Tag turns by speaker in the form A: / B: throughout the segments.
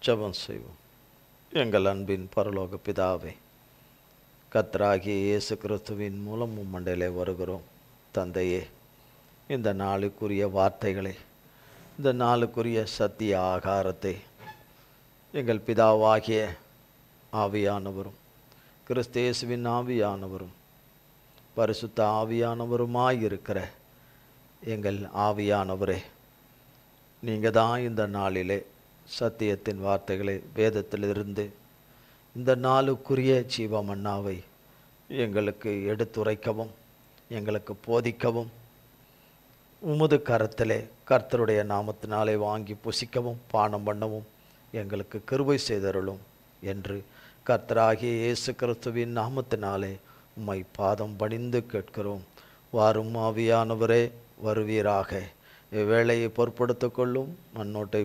A: ஜெபம் செய்வோம். எங்கள் அன்பின் பரலோக பிதாவே, கர்த்தராகிய இயேசு கிறிஸ்துவின் மூலம் உம்மண்டையிலே வருகிறோம். தந்தையே, இந்த நாளுக்குரிய வார்த்தைகளை, இந்த நாளுக்குரிய சத்திய ஆகாரத்தை எங்கள் பிதாவாகிய ஆவியானவரும் கிறிஸ்து இயேசுவின் ஆவியானவரும் பரிசுத்த ஆவியானவருமாயிருக்கிற எங்கள் ஆவியானவரே, நீங்கள் தான் இந்த நாளிலே சத்தியத்தின் வார்த்தைகளை வேதத்திலிருந்து இந்த நாளுக்குரிய ஜீவமன்னாவை எங்களுக்கு எடுத்துரைக்கவும் எங்களுக்கு போதிக்கவும் உமது கரத்திலே கர்த்தருடைய நாமத்தினாலே வாங்கி புசிக்கவும் பானம் பண்ணவும் எங்களுக்கு கிருபை செய்தருளும் என்று கர்த்தராகிய இயேசு கிறிஸ்துவின் நாமத்தினாலே உம்மை பாதம் பணிந்து கேட்கிறோம். வாரும் ஆவியானவரே, வருவீராக. இவ்வேளையை பொறுப்படுத்திக் கொள்ளும், மண்ணோட்டை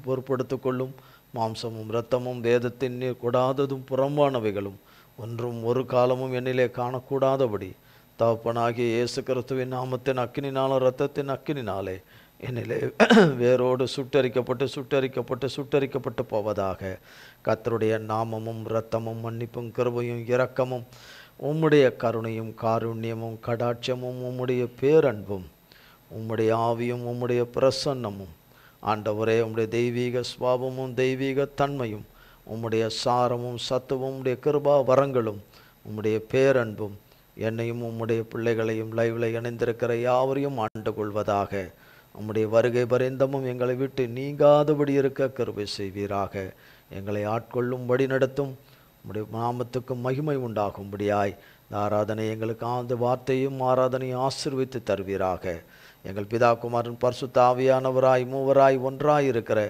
A: பொறுப்படுத்திக் கொள்ளும். மாம்சமும் இரத்தமும் வேதத்தின் நீர் கூடாததும் புறம்பானவைகளும் ஒன்றும் ஒரு காலமும் என்னிலே காணக்கூடாதபடி தகப்பனாகிய இயேசு கிறிஸ்துவின் நாமத்தின் அக்கினினாலும் இரத்தத்தின் அக்கினினாலே என்னிலே வேரோடு சுட்டரிக்கப்பட்டு போவதாக. கர்த்தருடைய நாமமும் இரத்தமும் மன்னிப்பும் கிருபையும் இரக்கமும் உம்முடைய கருணையும் காருண்யமும் கடாட்சமும் உம்முடைய பேரன்பும் உம்முடைய ஆவியும் உம்முடைய பிரசன்னமும் ஆண்டவரே, உம்முடைய தெய்வீக சுவாபமும் தெய்வீக தன்மையும் உம்முடைய சாரமும் சத்துவம் உம்முடைய கிருபா வரங்களும் உம்முடைய பேரன்பும் என்னையும் உம்முடைய பிள்ளைகளையும் லைவில் இணைந்திருக்கிற யாவரையும் ஆண்டு கொள்வதாக. உம்முடைய வருகை பரிந்தமும் எங்களை விட்டு நீங்காதபடி இருக்க கிருபை செய்வீராக. எங்களை ஆட்கொள்ளும்படி நடத்தும். உம்முடைய நாமத்துக்கு மகிமை உண்டாகும்படியாய் இந்த ஆராதனை எங்களுக்கு அந்த வார்த்தையும் ஆராதனையும் ஆசீர்வித்து தருவீராக. எங்கள் பிதா குமாரன் பரிசுத்த ஆவியானவராய் மூவராய் ஒன்றாய் இருக்கிற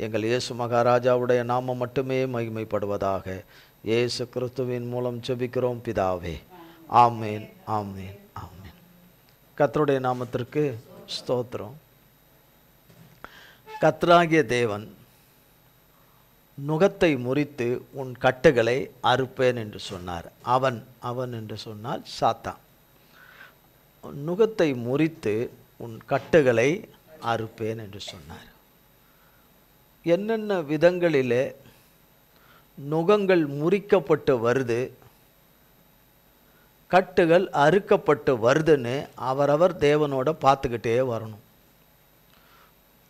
A: எங்கள் இயேசு மகாராஜாவுடைய நாமம் மட்டுமே மகிமைப்படுவதாக. இயேசு கிறிஸ்துவின் மூலம் ஜெபிக்கிறோம் பிதாவே. ஆமேன், ஆமேன், ஆமேன். கர்த்தருடைய நாமத்திற்கு ஸ்தோத்திரம். கர்த்தராகிய தேவன் நுகத்தை முறித்து உன் கட்டுகளை அறுப்பேன் என்று சொன்னார். அவன் என்று சொன்னால் சாத்தான். நுகத்தை முறித்து உன் கட்டுகளை அறுப்பேன் என்று சொன்னார். என்னென்ன விதங்களிலே நுகங்கள் முறிக்கப்பட்டு வருது, கட்டுகள் அறுக்கப்பட்டு வருதுன்னு அவரவர் தேவனோட பார்த்துக்கிட்டே வரணும்.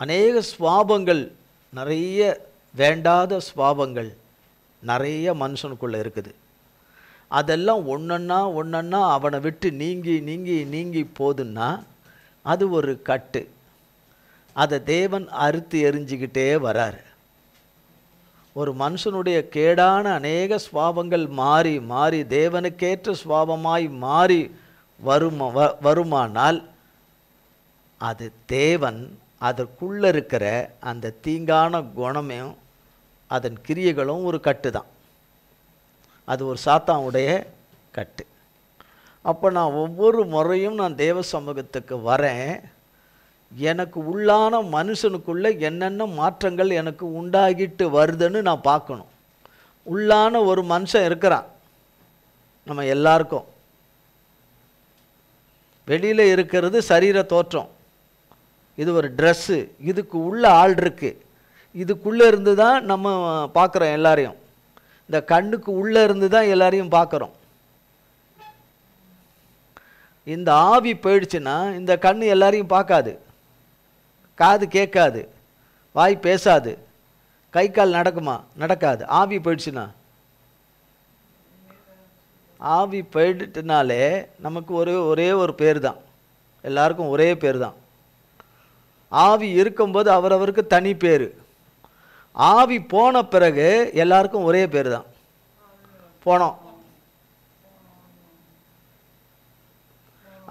A: அநேக சுவாபங்கள், நிறைய வேண்டாத சுவாபங்கள் நிறைய மனுஷனுக்குள்ளே இருக்குது. அதெல்லாம் ஒன்றொன்னா அவனை விட்டு நீங்கி போதுன்னா அது ஒரு கட்டு. அதை தேவன் அறுத்து எரிஞ்சிக்கிட்டே வரார். ஒரு மனுஷனுடைய கேடான அநேக சுவாபங்கள் மாறி தேவனுக்கேற்ற சுவாபமாய் மாறி வருமானால் அது தேவன் அதற்குள்ளே இருக்கிற அந்த தீங்கான குணமும் அதன் கிரியைகளும் ஒரு கட்டு தான். அது ஒரு சாத்தானுடைய கட்டு. அப்போ நான் ஒவ்வொரு முறையும் நான் தேவ சமூகத்துக்கு வரேன், எனக்கு உள்ளான மனுஷனுக்குள்ளே என்னென்ன மாற்றங்கள் எனக்கு உண்டாகிட்டு வருதுன்னு நான் பார்க்கணும். உள்ளான ஒரு மனுஷன் இருக்கிறான் நம்ம எல்லாருக்கும். வெளியில் இருக்கிறது சரீர தோற்றம், இது ஒரு ட்ரெஸ்ஸு, இதுக்கு உள்ள ஆள் இருக்குது. இதுக்குள்ளே இருந்து தான் நம்ம பார்க்குறோம் எல்லாரையும். இந்த கண்ணுக்கு உள்ளே இருந்து தான் எல்லாரையும் பார்க்குறோம். இந்த ஆவி போயிடுச்சுன்னா இந்த கண் எல்லாரையும் பார்க்காது, காது கேட்காது, வாய் பேசாது, கை கால் நடக்காது. ஆவி போயிடுச்சுன்னா, ஆவி போயிட்டுனாலே நமக்கு ஒரே ஒரு பேர் தான், எல்லாருக்கும் ஒரே பேர் தான். ஆவி இருக்கும்போது அவரவருக்கு தனி பேர். ஆவி போன பிறகு எல்லாருக்கும் ஒரே பேர் தான், போனோம்.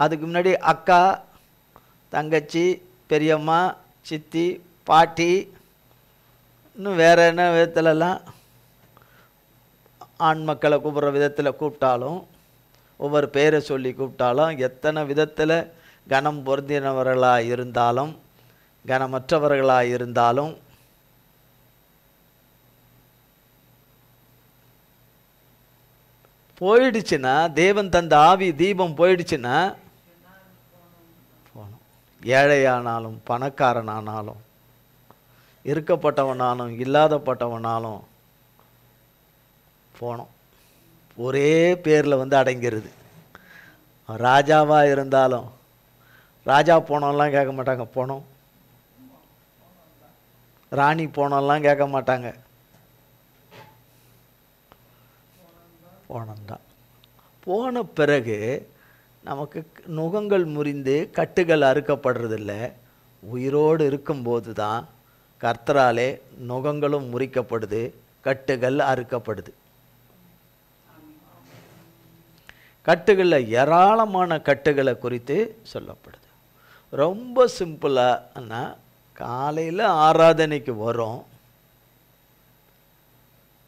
A: அதுக்கு முன்னாடி அக்கா, தங்கச்சி, பெரியம்மா, சித்தி, பாட்டி, இன்னும் வேறு என்ன விதத்துலலாம் ஆண் மக்களை கூப்பிட்ற விதத்தில் கூப்பிட்டாலும், ஒவ்வொரு பேரை சொல்லி கூப்பிட்டாலும், எத்தனை விதத்தில் கனம் பொருந்தினவர்களாக இருந்தாலும் கனமற்றவர்களாக இருந்தாலும் போயிடுச்சுன்னா, தேவன் தந்த ஆவி தீபம் போயிடுச்சுன்னா போகணும். ஏழையானாலும் பணக்காரனானாலும் இருக்கப்பட்டவனாலும் இல்லாதப்பட்டவனாலும் போனோம் ஒரே பேரில் வந்து அடங்கிருது. ராஜாவாக இருந்தாலும் ராஜா போனோம்லாம் கேட்க மாட்டாங்க, போனோம். ராணி போனோம்லாம் கேட்க மாட்டாங்க, போனந்தான். போன பிறகு நமக்கு நுகங்கள் முறிந்து கட்டுகள் அறுக்கப்படுறதில்ல. உயிரோடு இருக்கும்போது தான் கர்த்தராலே நுகங்களும் முறிக்கப்படுது, கட்டுகள் அறுக்கப்படுது. கட்டுகளில் ஏராளமான கட்டுகளை குறித்து சொல்லப்படுது. ரொம்ப சிம்பிளாக காலையில் ஆராதனைக்கு வரோம்,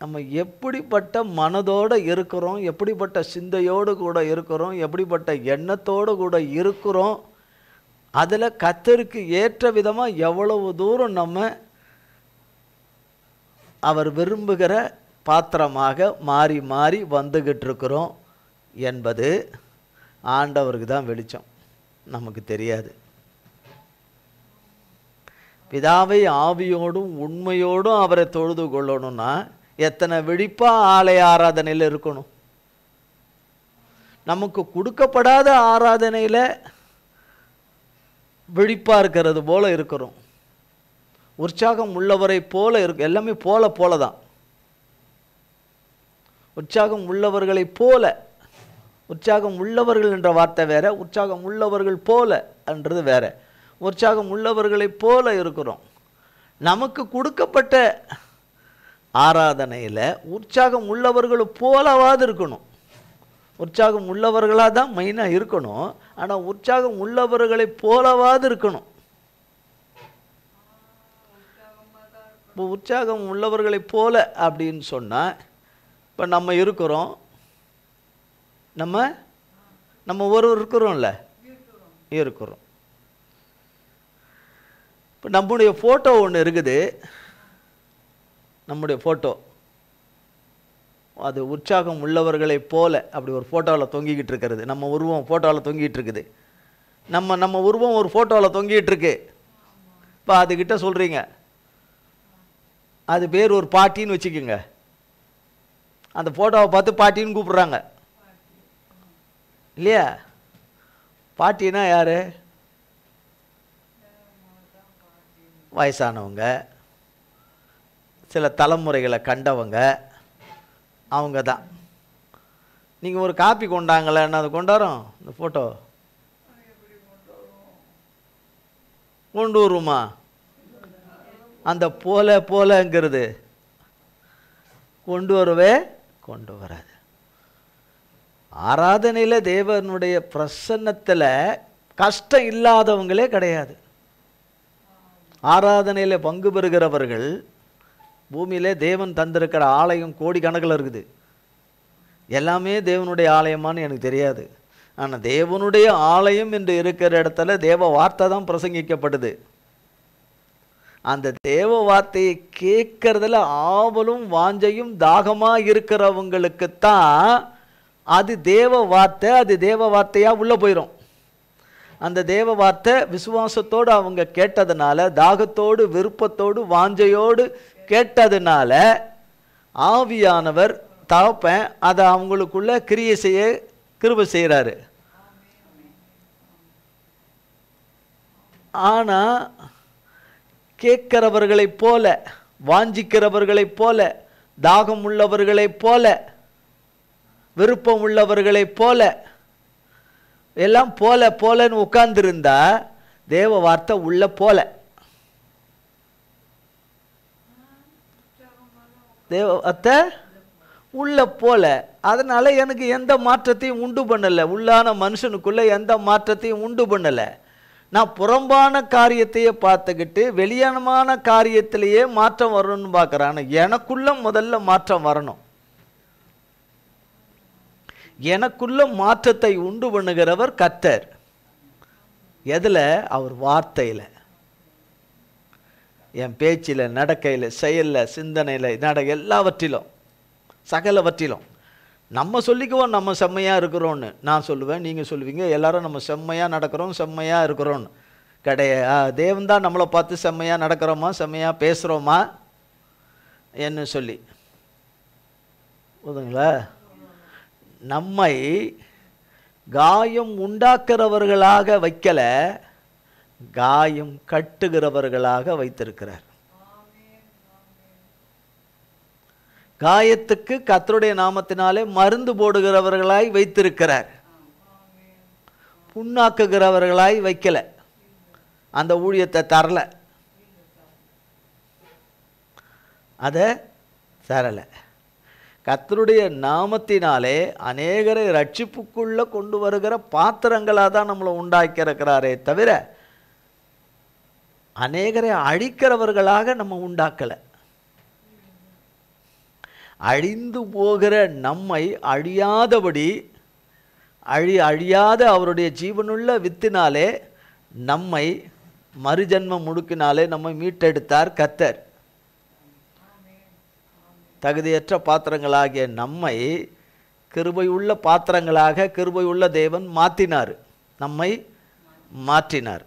A: நம்ம எப்படிப்பட்ட மனதோடு இருக்கிறோம், எப்படிப்பட்ட சிந்தையோடு கூட இருக்கிறோம், எப்படிப்பட்ட எண்ணத்தோடு கூட இருக்கிறோம், அதில் கர்த்தருக்கு ஏற்ற விதமாக எவ்வளவு தூரம் நம்ம அவர் விரும்புகிற பாத்திரமாக மாறி மாறி வந்துக்கிட்டு இருக்கிறோம் என்பது ஆண்டவருக்கு தான் வெளிச்சம், நமக்கு தெரியாது. பிதாவை ஆவியோடும் உண்மையோடும் அவரை தொழுது கொள்ளணும்னா எத்தனை விழிப்பாக ஆலய ஆராதனையில் இருக்கணும். நமக்கு கொடுக்கப்படாத ஆராதனையில் விழிப்பாக இருக்கிறது போல இருக்கிறோம். உற்சாகம் உள்ளவரை போல இருக்கு, எல்லாமே போல தான். உற்சாகம் உள்ளவர்களை போல, உற்சாகம் உள்ளவர்கள் என்ற வார்த்தை வேற, உற்சாகம் உள்ளவர்கள் போல என்றது வேற. உற்சாகம் உள்ளவர்களை போல இருக்கிறோம். நமக்கு கொடுக்கப்பட்ட ஆராதனையில் உற்சாகம் உள்ளவர்கள் போலவாது இருக்கணும். உற்சாகம் உள்ளவர்களாக தான் மெயினாக இருக்கணும், ஆனால் உற்சாகம் உள்ளவர்களை போலவாது இருக்கணும். இப்போ உற்சாகம் உள்ளவர்களை போல அப்படின்னு சொன்னால், இப்போ நம்ம இருக்கிறோம், நம்ம ஒரு இருக்கிறோம்ல, இருக்கிறோம். இப்போ நம்முடைய ஃபோட்டோ ஒன்று இருக்குது, நம்முடைய ஃபோட்டோ அது உற்சாகம் உள்ளவர்களை போல அப்படி ஒரு ஃபோட்டோவில் தொங்கிக்கிட்டு இருக்கிறது. நம்ம உருவம் ஃபோட்டோவில் தொங்கிட்டு இருக்குது, நம்ம உருவம் ஒரு ஃபோட்டோவில் தொங்கிட்டு இருக்கு. இப்போ அதுக்கிட்ட சொல்கிறீங்க, அது பேர் ஒரு பாட்டின்னு வச்சுக்கோங்க, அந்த ஃபோட்டோவை பார்த்து பாட்டின்னு கூப்பிட்றாங்க இல்லையா? பாட்டினா யார்? வயசானவங்க, சில தலைமுறைகளை கண்டவங்க, அவங்க தான். நீங்கள் ஒரு காப்பி கொண்டாங்களேன்னு அது கொண்டாரோம், இந்த ஃபோட்டோ கொண்டு வருமா? அந்த போலங்கிறது கொண்டு வராது. ஆராதனையில் தேவனுடைய பிரசன்னத்தில் கஷ்டம் இல்லாதவங்களே கிடையாது. ஆராதனையில் பங்கு பெறுகிறவர்கள், பூமியிலே தேவன் தந்திருக்கிற ஆலயம் கோடி கணக்கில் இருக்குது. எல்லாமே தேவனுடைய ஆலயமானு எனக்கு தெரியாது, ஆனால் தேவனுடைய ஆலயம் என்று இருக்கிற இடத்துல தேவ வார்த்தை தான் பிரசங்கிக்கப்படுது. அந்த தேவ வார்த்தையை கேட்கறதுல ஆவலும் வாஞ்சையும் தாகமாக இருக்கிறவங்களுக்குத்தான் அது தேவ வார்த்தை, அது தேவ வார்த்தையாக உள்ளே போயிடும். அந்த தேவ வார்த்தை விசுவாசத்தோடு அவங்க கேட்டதுனால, தாகத்தோடு விருப்பத்தோடு வாஞ்சையோடு கேட்டதுனால, ஆவியானவர் தகப்பன் அதை அவங்களுக்குள்ள கிரியை செய்ய கிருபை செய்கிறாரு. ஆனால் கேட்கிறவர்களைப் போல, வாஞ்சிக்கிறவர்களைப் போல, தாகம் உள்ளவர்களைப் போல, விருப்பம் உள்ளவர்களைப் போல எல்லாம் போலன்னு உட்கார்ந்துருந்தா தேவ வார்த்தை உள்ள போல, தேவ வார்த்தை உள்ள போல. அதனால எனக்கு எந்த மாற்றத்தையும் உண்டு பண்ணலை, உள்ளான மனுஷனுக்குள்ள எந்த மாற்றத்தையும் உண்டு பண்ணலை. நான் புறம்பான காரியத்தையே பார்த்துக்கிட்டு வெளியானமான காரியத்திலேயே மாற்றம் வரணும்னு பார்க்குறேன். ஆனால் எனக்குள்ள முதல்ல மாற்றம் வரணும். எனக்குள்ள மாற்றத்தை உண்டு பண்ணுகிறவர் கர்த்தர். எதில்? அவர் வார்த்தையில், என் பேச்சில், நடக்கையில், செயலில், சிந்தனையில், எல்லாவற்றிலும், சகலவற்றிலும். நம்ம சொல்லிக்குவோம் நம்ம செம்மையாக இருக்கிறோன்னு. நான் சொல்லுவேன், நீங்கள் சொல்லுவீங்க, எல்லாரும் நம்ம செம்மையாக நடக்கிறோம், செம்மையாக இருக்கிறோன்னு. கிடையாது. தேவன் தான் நம்மளை பார்த்து செம்மையாக நடக்கிறோமா, செம்மையாக பேசுகிறோமா என்ன சொல்லி போதுங்களா. நம்மை காயம் உண்டாக்குறவர்களாக வைக்கல, காயம் கட்டுகிறவர்களாக வைத்திருக்கிறார். காயத்துக்கு கர்த்தருடைய நாமத்தினாலே மருந்து போடுகிறவர்களாய் வைத்திருக்கிறார். புண்ணாக்குகிறவர்களாய் வைக்கல, அந்த ஊழியத்தை தரல, அதை தரல. கர்த்தருடைய நாமத்தினாலே அநேகரை ரட்சிப்புக்குள்ள கொண்டு வருகிற பாத்திரங்களாக தான் நம்மளை உண்டாக்கி இருக்கிறாரே தவிர அநேகரை அழிக்கிறவர்களாக நம்ம உண்டாக்கலை. அழிந்து போகிற நம்மை அழியாதபடி அழியாத அவருடைய ஜீவனுள்ள வித்தினாலே நம்மை மறுஜன்மம் முடுக்கினாலே நம்மை மீட்டெடுத்தார் கர்த்தர். தகுதியற்ற பாத்திரங்களாகிய நம்மை கிருபையுள்ள பாத்திரங்களாக கிருபையுள்ள தேவன் மாற்றினார், நம்மை மாற்றினார்.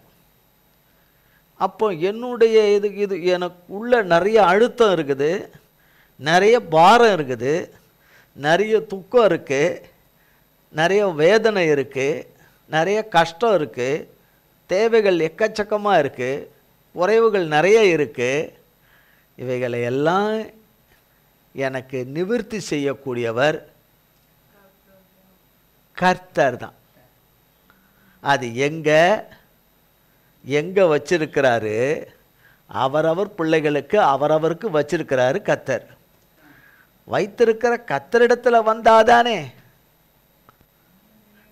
A: அப்போ என்னுடைய இது எனக்கு உள்ள நிறைய அழுத்தம் இருக்குது, நிறைய பாரம் இருக்குது, நிறைய துக்கம் இருக்குது, நிறைய வேதனை இருக்குது, நிறைய கஷ்டம் இருக்குது, தேவைகள் எக்கச்சக்கமாக இருக்குது, குறைவுகள் நிறைய இருக்குது. இவைகளை எல்லாம் எனக்கு நிவர்த்தி செய்யக்கூடியவர் கர்த்தர் தான். அது எங்கே வச்சிருக்கிறாரு? அவரவர் பிள்ளைகளுக்கு அவரவருக்கு வச்சிருக்கிறாரு கர்த்தர். வைத்திருக்கிற கர்த்தரிடத்தில் வந்தாதானே.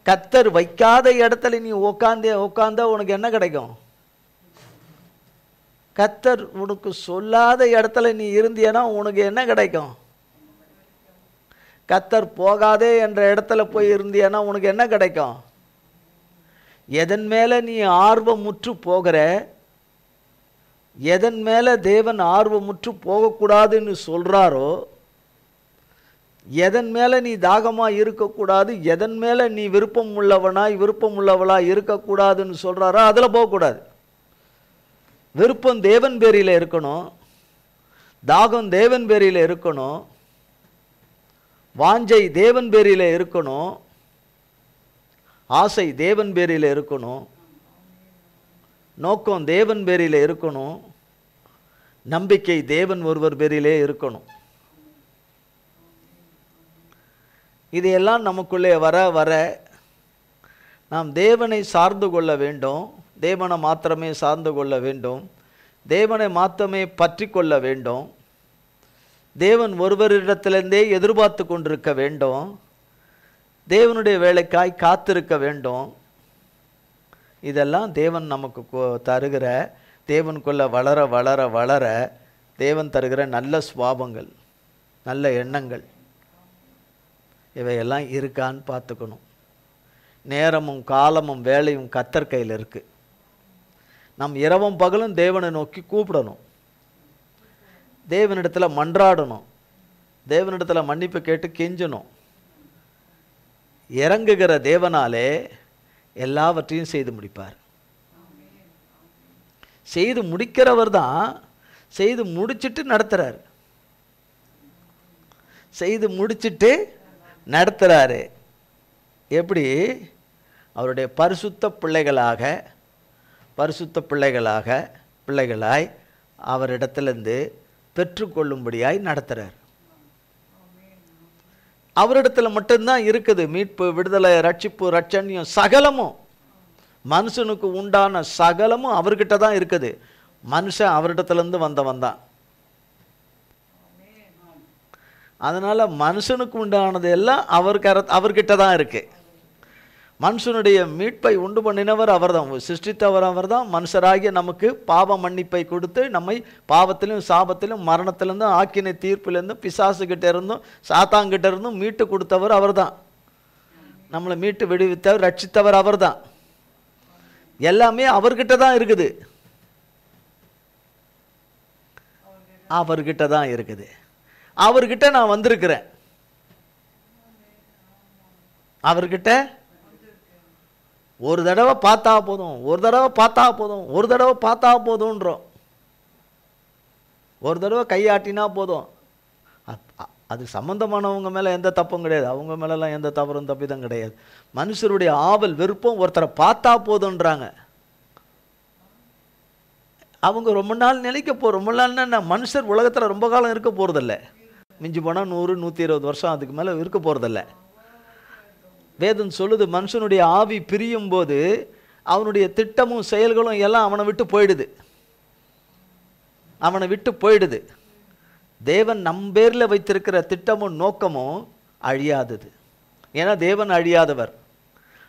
A: கர்த்தர் வைக்காத இடத்துல நீ உட்காந்தா உனக்கு என்ன கிடைக்கும்? கர்த்தர் உனக்கு சொல்லாத இடத்துல நீ இருந்தியனா உனக்கு என்ன கிடைக்கும்? கர்த்தர் போகாதே என்ற இடத்துல போய் இருந்தியனா உனக்கு என்ன கிடைக்கும்? எதன் மேலே நீ ஆர்வமுற்று போகிற, எதன் மேலே தேவன் ஆர்வமுற்று போகக்கூடாதுன்னு சொல்கிறாரோ, எதன் மேலே நீ தாகமாக இருக்கக்கூடாது, எதன் மேலே நீ விருப்பம் உள்ளவளாய் இருக்கக்கூடாதுன்னு சொல்கிறாரோ அதில் போகக்கூடாது. விருப்பம் தேவன் பேரில் இருக்கணும், தாகம் தேவன் பேரில் இருக்கணும், வாஞ்சை தேவன் பேரில் இருக்கணும், ஆசை தேவன் பேரில் இருக்கணும், நோக்கம் தேவன் பேரில் இருக்கணும், நம்பிக்கை தேவன் ஒருவர் பேரிலே இருக்கணும். இதையெல்லாம் நமக்குள்ளே வர வர நாம் தேவனை சார்ந்து கொள்ள வேண்டும், தேவனை மாத்திரமே சார்ந்து கொள்ள வேண்டும், தேவனை மாத்திரமே பற்றி கொள்ள வேண்டும், தேவன் ஒருவரிடத்திலிருந்தே எதிர்பார்த்து கொண்டிருக்க வேண்டும், தேவனுடைய வேலைக்காய் காத்திருக்க வேண்டும். இதெல்லாம் தேவன் நமக்கு தருகிற, தேவனுக்குள்ள வளர வளர வளர தேவன் தருகிற நல்ல சுபாவங்கள், நல்ல எண்ணங்கள், இவையெல்லாம் இருக்கான்னு பார்த்துக்கணும். நேரமும் காலமும் வேலையும் கர்த்தர் கையில் இருக்குது. நம் இரவும் பகலும் தேவனை நோக்கி கூப்பிடணும், தேவனிடத்தில் மன்றாடணும், தேவனிடத்தில் மன்னிப்பு கேட்டு கெஞ்சணும். இறங்குகிற தேவனாலே எல்லாவற்றையும் செய்து முடிப்பார். செய்து முடிக்கிறவர் தான் செய்து முடிச்சுட்டு நடத்துகிறார், செய்து முடிச்சுட்டு நடத்துகிறாரு. எப்படி? அவருடைய பரிசுத்த பிள்ளைகளாய் அவரிடத்திலிருந்து பெற்றுக்கொள்ளும்படியாய் நடத்துகிறார். அவரிடத்தில் மட்டும்தான் இருக்குது மீட்பு, விடுதலை, ரட்சிப்பு, ரட்சண்யம், சகலமும் மனுஷனுக்கு உண்டான சகலமும் அவர்கிட்ட தான் இருக்குது. மனுஷன் அவரிடத்துலேருந்து வந்தவன் தான். அதனால் மனுஷனுக்கு உண்டானது எல்லாம் அவர்கிட்ட தான் இருக்குது. மனுஷனுடைய மீட்பை உண்டு பண்ணினவர் அவர் தான், சிருஷ்டித்தவர் அவர் தான். மனுஷராகிய நமக்கு பாவ மன்னிப்பை கொடுத்து நம்மை பாவத்திலும் சாபத்திலும் மரணத்திலிருந்தும் ஆக்கினை தீர்ப்பிலிருந்தும் பிசாசுகிட்ட இருந்தும் சாத்தாங்கிட்ட இருந்தும் மீட்டு கொடுத்தவர் அவர் தான். நம்மளை மீட்டு விடுவித்தவர், ரட்சித்தவர் அவர் தான். எல்லாமே அவர்கிட்ட தான் இருக்குது, அவர்கிட்ட தான் இருக்குது. அவர்கிட்ட நான் வந்திருக்கிறேன், அவர்கிட்ட ஒரு தடவை பார்த்தா போதும், ஒரு தடவை பார்த்தா போதும், ஒரு தடவை பார்த்தா போதும்ன்றோம். ஒரு தடவை கையாட்டினா போதும். அது சம்பந்தமானவங்க மேலே எந்த தப்பும் கிடையாது, அவங்க மேலெல்லாம் எந்த தவறும் தப்பிதான் கிடையாது. மனுஷருடைய ஆவல் விருப்பம் ஒருத்தரை பார்த்தா போதுன்றாங்க. அவங்க ரொம்ப நாள் நிலைக்க ரொம்ப நாள்னா என்ன, மனுஷர் உலகத்தில் ரொம்ப காலம் இருக்க போகிறதில்ல. மிஞ்சி போனால் 100 120 வருஷம், அதுக்கு மேலே இருக்க போகிறதில்ல. வேதம் சொல்லுது, மனுஷனுடைய ஆவி பிரியும் போது அவனுடைய திட்டமும் செயல்களும் எல்லாம் அவனை விட்டு போயிடுது, அவனை விட்டு போயிடுது. தேவன் நம் பேரில் வைத்திருக்கிற திட்டமும் நோக்கமும் அழியாதது. ஏன்னா தேவன் அழியாதவர்.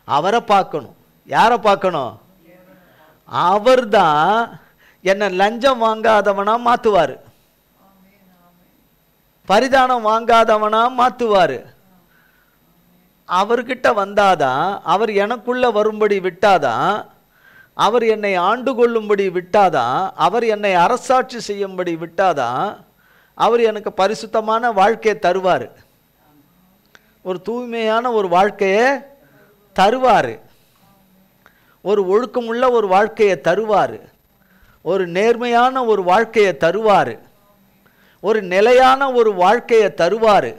A: அவரை பார்க்கணும். யாரை பார்க்கணும்? அவர் தான் என்னை லஞ்சம் வாங்காதவனா மாற்றுவார், பரிதானம் வாங்காதவனா மாற்றுவார். அவர்கிட்ட வந்தாதான், அவர் எனக்குள்ள வரும்படி விட்டாதான், அவர் என்னை ஆண்டு கொள்ளும்படி விட்டாதான், அவர் என்னை அரசாட்சி செய்யும்படி விட்டாதான், அவர் எனக்கு பரிசுத்தமான வாழ்க்கையை தருவார், ஒரு தூய்மையான ஒரு வாழ்க்கையை தருவார், ஒரு ஒழுக்கமுள்ள ஒரு வாழ்க்கையை தருவார், ஒரு நேர்மையான ஒரு வாழ்க்கையை தருவார், ஒரு நிலையான ஒரு வாழ்க்கையை தருவார்,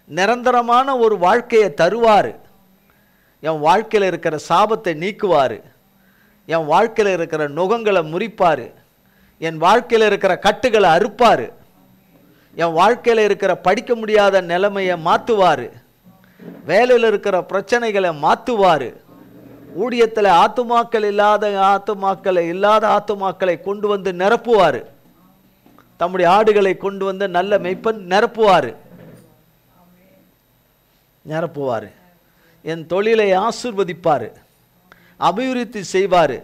A: நிரந்தரமான ஒரு வாழ்க்கையை தருவார். என் வாழ்க்கையில் இருக்கிற சாபத்தை நீக்குவார், என் வாழ்க்கையில் இருக்கிற நுகங்களை முறிப்பார், என் வாழ்க்கையில் இருக்கிற கட்டுகளை அறுப்பார், என் வாழ்க்கையில் இருக்கிற படிக்க முடியாத நிலைமையை மாற்றுவார், வேலையில் இருக்கிற பிரச்சனைகளை மாற்றுவார், ஊழியத்தில் ஆத்துமாக்கள் இல்லாத ஆத்துமாக்களை கொண்டு வந்து நிரப்புவார், தம்முடைய ஆடுகளை கொண்டு வந்து நல்ல மெய்ப்பன் நிரப்புவார். என் தொழிலை ஆசீர்வதிப்பார், அபிவிருத்தி செய்வார்,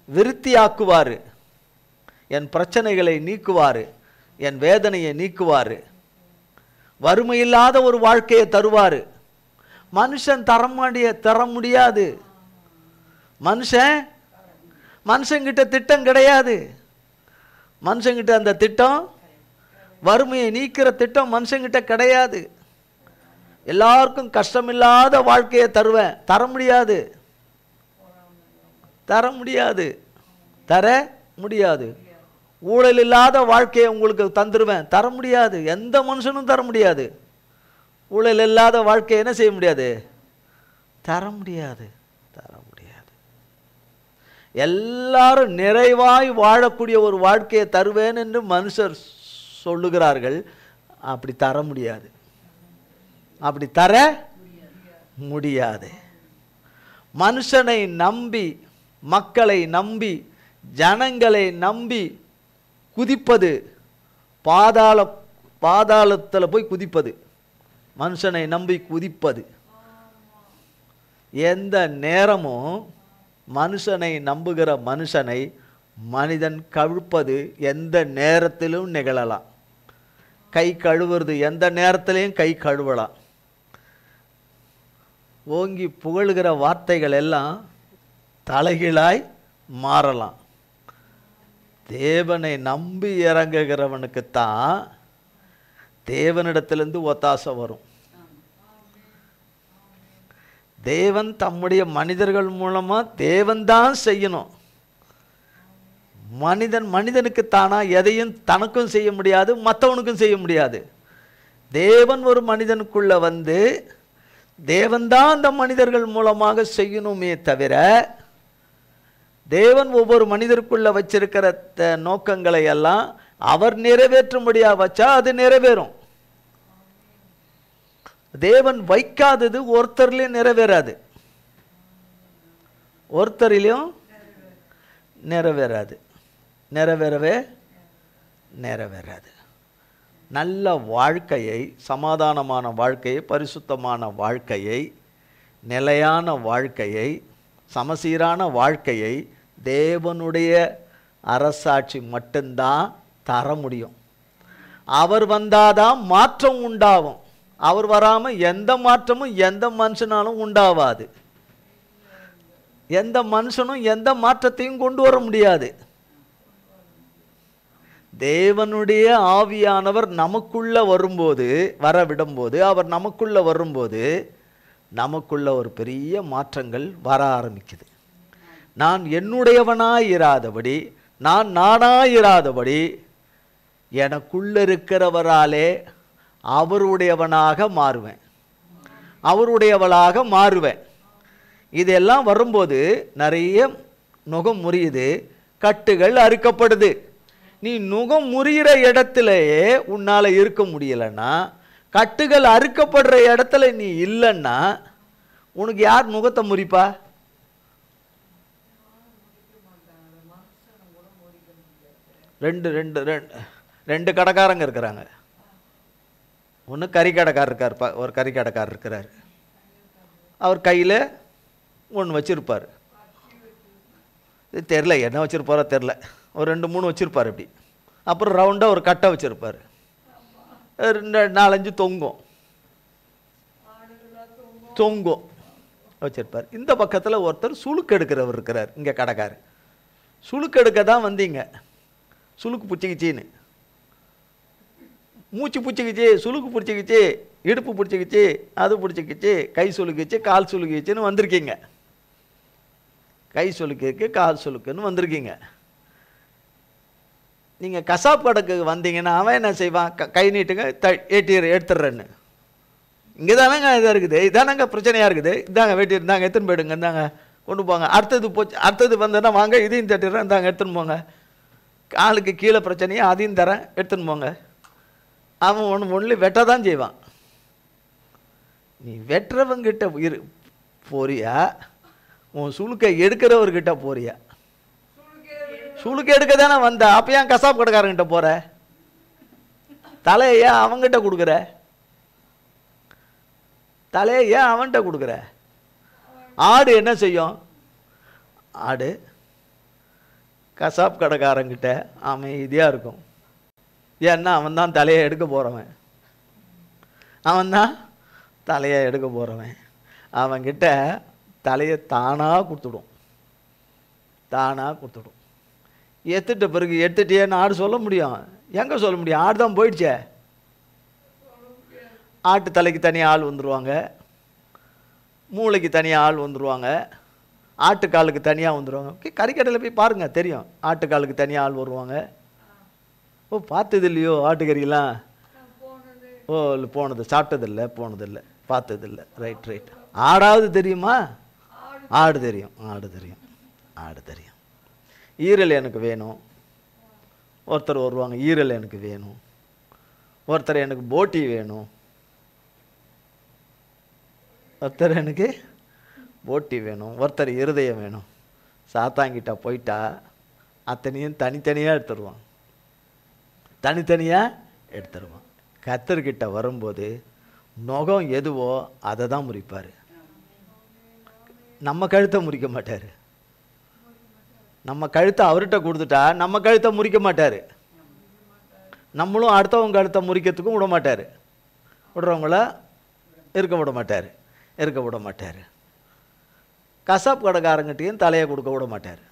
A: விருத்தியாக்குவார், என் பிரச்சனைகளை நீக்குவார், என் வேதனையை நீக்குவார், வறுமையில்லாத ஒரு வாழ்க்கையை தருவார். மனுஷன் தர முடியாது. மனுஷங்கிட்ட திட்டம் கிடையாது. மனுஷங்கிட்ட அந்த திட்டம், வறுமையை நீக்கிற திட்டம் மனுஷங்கிட்ட கிடையாது. எல்லாருக்கும் கஷ்டமில்லாத வாழ்க்கையை தருவேன், தர முடியாது. ஊழல் இல்லாத வாழ்க்கையை உங்களுக்கு தந்துருவேன், தர முடியாது. எந்த மனுஷனும் தர முடியாது. ஊழல் இல்லாத வாழ்க்கையை என்ன செய்ய முடியாது? தர முடியாது. எல்லாரும் நிறைவாய் வாழக்கூடிய ஒரு வாழ்க்கையை தருவேன் என்று மனுஷர் சொல்லுகிறார்கள். அப்படி தர முடியாது. அப்படி தர முடியாது. மனுஷனை நம்பி, மக்களை நம்பி, ஜனங்களை நம்பி குதிப்பது பாதாளத்தில் போய் குதிப்பது. மனுஷனை நம்பி குதிப்பது. எந்த நேரமும் மனுஷனை நம்புகிற மனுஷனை மனிதன் கழுப்பது எந்த நேரத்திலும் நிகழலாம். கை கழுவுறது எந்த நேரத்திலையும் கை கழுவலாம். ஓங்கி புகழ்கிற வார்த்தைகள் எல்லாம் தலைகீழாய் மாறலாம். தேவனை நம்பி இறங்குகிறவனுக்குத்தான் தேவனிடத்திலிருந்து ஒத்தாசை வரும். தேவன் தம்முடைய மனிதர்கள் மூலமா தேவன் தான் செய்யணும். மனிதனுக்கு தானா எதையும் தனக்கும் செய்ய முடியாது, மற்றவனுக்கும் செய்ய முடியாது. தேவன் ஒரு மனிதனுக்குள்ள வந்து தேவன்தான் அந்த மனிதர்கள் மூலமாக செய்யணுமே தவிர, தேவன் ஒவ்வொரு மனிதருக்குள்ள வச்சிருக்கிற நோக்கங்களை எல்லாம் அவர் நிறைவேற்றும்படியா வச்சா அது நிறைவேறும். தேவன் வைக்காதது ஒருத்தர்லையும் நிறைவேறாது. நிறைவேறாது. நல்ல வாழ்க்கையை, சமாதானமான வாழ்க்கையை, பரிசுத்தமான வாழ்க்கையை, நிலையான வாழ்க்கையை, சமசீரான வாழ்க்கையை தேவனுடைய அரசாட்சி மட்டும்தான் தர முடியும். அவர் வந்தாதான் மாற்றம் உண்டாகும். அவர் வராமல் எந்த மாற்றமும் எந்த மனுஷனாலும் உண்டாவாது. எந்த மனுஷனும் எந்த மாற்றத்தையும் கொண்டு வர முடியாது. தேவனுடைய ஆவியானவர் நமக்குள்ள வரும்போது, வரவிடும்போது, அவர் நமக்குள்ள வரும்போது நமக்குள்ள ஒரு பெரிய மாற்றங்கள் வர ஆரம்பிக்குது. நான் என்னுடையவனாயிராதபடி, நான் நானாயிராதபடி, எனக்குள்ள இருக்கிறவராலே அவருடையவனாக மாறுவேன், அவருடையவளாக மாறுவேன். இதெல்லாம் வரும்போது நிறைய நுகம் முறியுது, கட்டுகள் அறுக்கப்படுது. நீ நுகம் முறிகிற இடத்துலையே உன்னால் இருக்க முடியலைன்னா, கட்டுகள் அறுக்கப்படுற இடத்துல நீ இல்லைன்னா உனக்கு யார் நுகத்தை முறிப்பா? ரெண்டு கடைக்காரங்க இருக்கிறாங்க. ஒன்று கறிக்கடைக்காரர் இருக்கார், ஒரு கறிக்கடைக்காரர் இருக்கிறார். அவர் கையில் ஒன்று வச்சுருப்பார். இது தெரில என்ன வச்சுருப்பாரோ தெரில, ஒரு 2-3 வச்சுருப்பார் இப்படி. அப்புறம் ரவுண்டாக ஒரு கட்டை வச்சுருப்பார், 4-5 தொங்கும் வச்சுருப்பார். இந்த பக்கத்தில் ஒருத்தர் சுளுக்கு எடுக்கிறவர் இருக்கிறார். இங்கே கடைக்காரு சுளுக்கு எடுக்க தான் வந்தீங்க, சுளுக்கு பிடிச்சிக்கிச்சின்னு, மூச்சு பிடிச்சிக்கிச்சு, சுளுக்கு பிடிச்சிக்கிச்சு, இடுப்பு பிடிச்சிக்கிச்சு, அது பிடிச்சிக்கிச்சு, கை சுளுக்கிச்சு, கால் சுளுக்கிச்சுன்னு வந்திருக்கீங்க. கை சுளுக்கிருக்கு, கால் சுளுக்குன்னு வந்திருக்கீங்க. நீங்கள் கசாப் கடைக்கு வந்தீங்கன்னா அவன் என்ன செய்வான்? கை நீட்டுங்க, எடுத்துடுறேன்னு. இங்கே தானேங்க இதாக இருக்குது, இதானங்க பிரச்சனையாக இருக்குது, இதாங்க வெட்டி இருந்தாங்க, எடுத்துன்னு போயிடுங்க, இந்தாங்க கொண்டு போங்க. அடுத்தது போச்சு, அடுத்தது வந்தேன்னா வாங்க, இதையும் தட்டிடுறேன், இந்தாங்க எடுத்துன்னு போங்க. காலுக்கு கீழே பிரச்சனையை அதையும் தரேன், எடுத்துன்னு போங்க. அவன் ஒன்லி வெட்ட தான் செய்வான். நீ வெட்டுறவங்கிட்ட போறியா, உன் சுளுக்கை எடுக்கிறவர்கிட்ட போறியா? சுளுக்கு எடுக்க தானே வந்த, அப்போ ஏன் கசாப் கடைக்காரங்கிட்ட போற? தலையை ஏன் அவங்கிட்ட கொடுக்குற? தலையை ஏன் அவன்கிட்ட கொடுக்குற? ஆடு என்ன செய்யும்? ஆடு கசாப் கடைக்காரங்கிட்ட அமைதியாக இருக்கும். ஏன்னா அவன் தான் தலையை எடுக்க போகிறவன், அவன்தான் தலையை எடுக்க போகிறவன். அவன்கிட்ட தலையை தானாக கொடுத்துடும், தானாக கொடுத்துடும். எடுத்துட்ட பிறகு எடுத்துட்டியேன்னு ஆடு சொல்ல முடியும்? எங்கே சொல்ல முடியும்? ஆடு தான் போயிடுச்சே. ஆட்டு தலைக்கு தனியாக ஆள் வந்துடுவாங்க, மூளைக்கு தனியாக ஆள் வந்துடுவாங்க, ஆட்டுக்காலுக்கு தனியாக வந்துடுவாங்க. கறிக்கடையில் போய் பாருங்கள் தெரியும், ஆட்டுக்காலுக்கு தனியாக ஆள் வருவாங்க. ஓ பார்த்தது இல்லையோ ஆட்டுக்கறியெல்லாம்? ஓ இல்லை, போனது சாப்பிட்டதில்லை, போனதில்லை, பார்த்ததில்லை. ரைட். ஆடாவது தெரியுமா? ஆடு தெரியும், ஆடு தெரியும், ஆடு தெரியும். ஈரல் எனக்கு வேணும், ஒருத்தர் வருவாங்க, ஈரல் எனக்கு வேணும். ஒருத்தர் எனக்கு போட்டி வேணும், ஒருத்தர் எனக்கு போட்டி வேணும், ஒருத்தர் இருதயம் வேணும். சாத்தாங்கிட்ட போயிட்டா அத்தனையும் தனித்தனியாக எடுத்துருவான், தனித்தனியாக எடுத்துருவான். கர்த்தர்கிட்ட வரும்போது நுகம் எதுவோ அதை தான் முறிப்பார். நம்ம கழுத்தை முறிக்க மாட்டார். நம்ம கழுத்தை அவர்கிட்ட கொடுத்துட்டா நம்ம கழுத்தை முறிக்க மாட்டார். நம்மளும் அடுத்தவங்க கழுத்தை முறிக்கிறதுக்கும் விட மாட்டார், விடுறவங்கள இருக்க விட மாட்டார், இருக்க விட மாட்டார். கசாப் கடைக்காரங்கிட்டையும் தலையை கொடுக்க விட மாட்டார்.